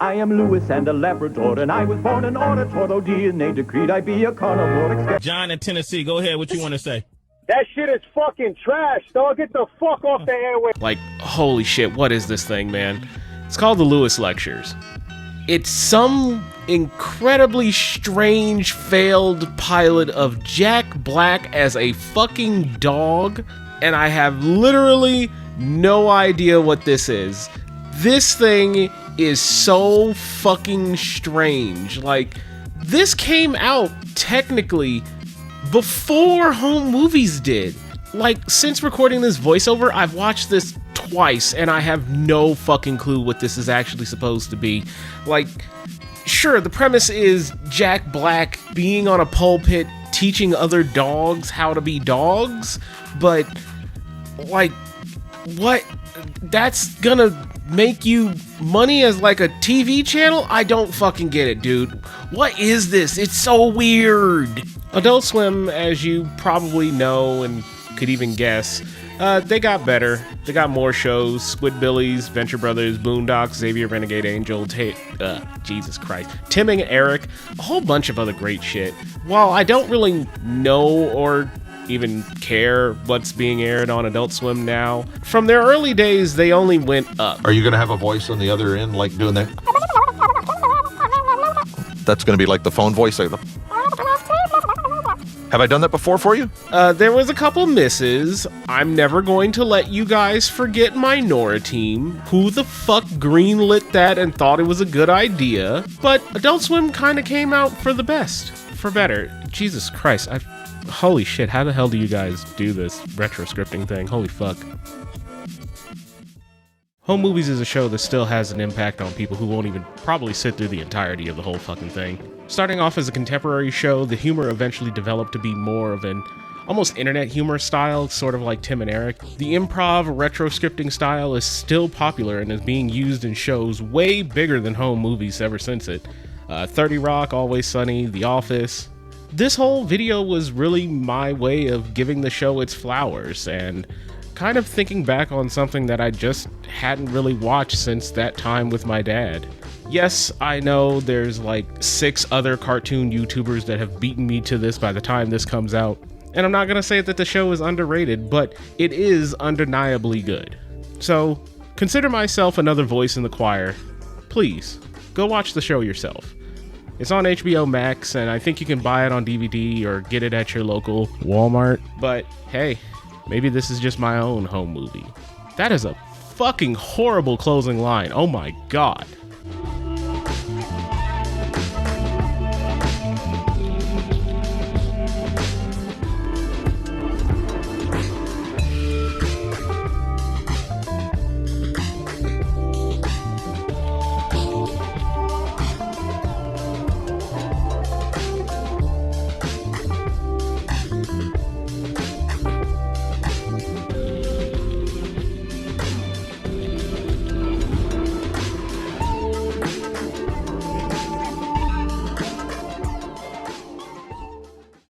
I am Lewis and a Labrador, and I was born an orator, though DNA decreed I be a carnivore. John in Tennessee, go ahead. What you want to say? That shit is fucking trash, dog. Get the fuck off the airway. Like, holy shit, what is this thing, man? It's called the Lewis Lectures. It's some incredibly strange failed pilot of Jack Black as a fucking dog, and I have literally no idea what this is. This thing is so fucking strange. Like, this came out technically before home movies did. Like, since recording this voiceover, I've watched this twice and I have no fucking clue what this is actually supposed to be. Like, sure, the premise is Jack Black being on a pulpit teaching other dogs how to be dogs, but like, what? That's gonna make you money as like a TV channel? I don't fucking get it, dude. What is this? It's so weird. Adult Swim, as you probably know and could even guess, they got better. They got more shows. Squidbillies, Venture Brothers, Boondocks, Xavier Renegade Angel, Jesus Christ, Tim and Eric, a whole bunch of other great shit. While I don't really know or even care what's being aired on Adult Swim now, from their early days, they only went up. Are you going to have a voice on the other end, like doing that? That's going to be like the phone voice. Like have I done that before for you? There was a couple misses. I'm never going to let you guys forget Minoriteam. Who the fuck greenlit that and thought it was a good idea? But Adult Swim kind of came out for the best. For better. Jesus Christ, holy shit, how the hell do you guys do this retro scripting thing? Holy fuck. Home Movies is a show that still has an impact on people who won't even probably sit through the entirety of the whole fucking thing. Starting off as a contemporary show, the humor eventually developed to be more of an almost internet humor style, sort of like Tim and Eric. The improv retro scripting style is still popular and is being used in shows way bigger than Home Movies ever since it. 30 Rock, Always Sunny, The Office. This whole video was really my way of giving the show its flowers and kind of thinking back on something that I just hadn't really watched since that time with my dad. Yes, I know there's like 6 other cartoon YouTubers that have beaten me to this by the time this comes out, and I'm not gonna say that the show is underrated, but it is undeniably good. So consider myself another voice in the choir. Please, go watch the show yourself. It's on HBO Max, and I think you can buy it on DVD or get it at your local Walmart. But hey, maybe this is just my own home movie. That is a fucking horrible closing line. Oh my god.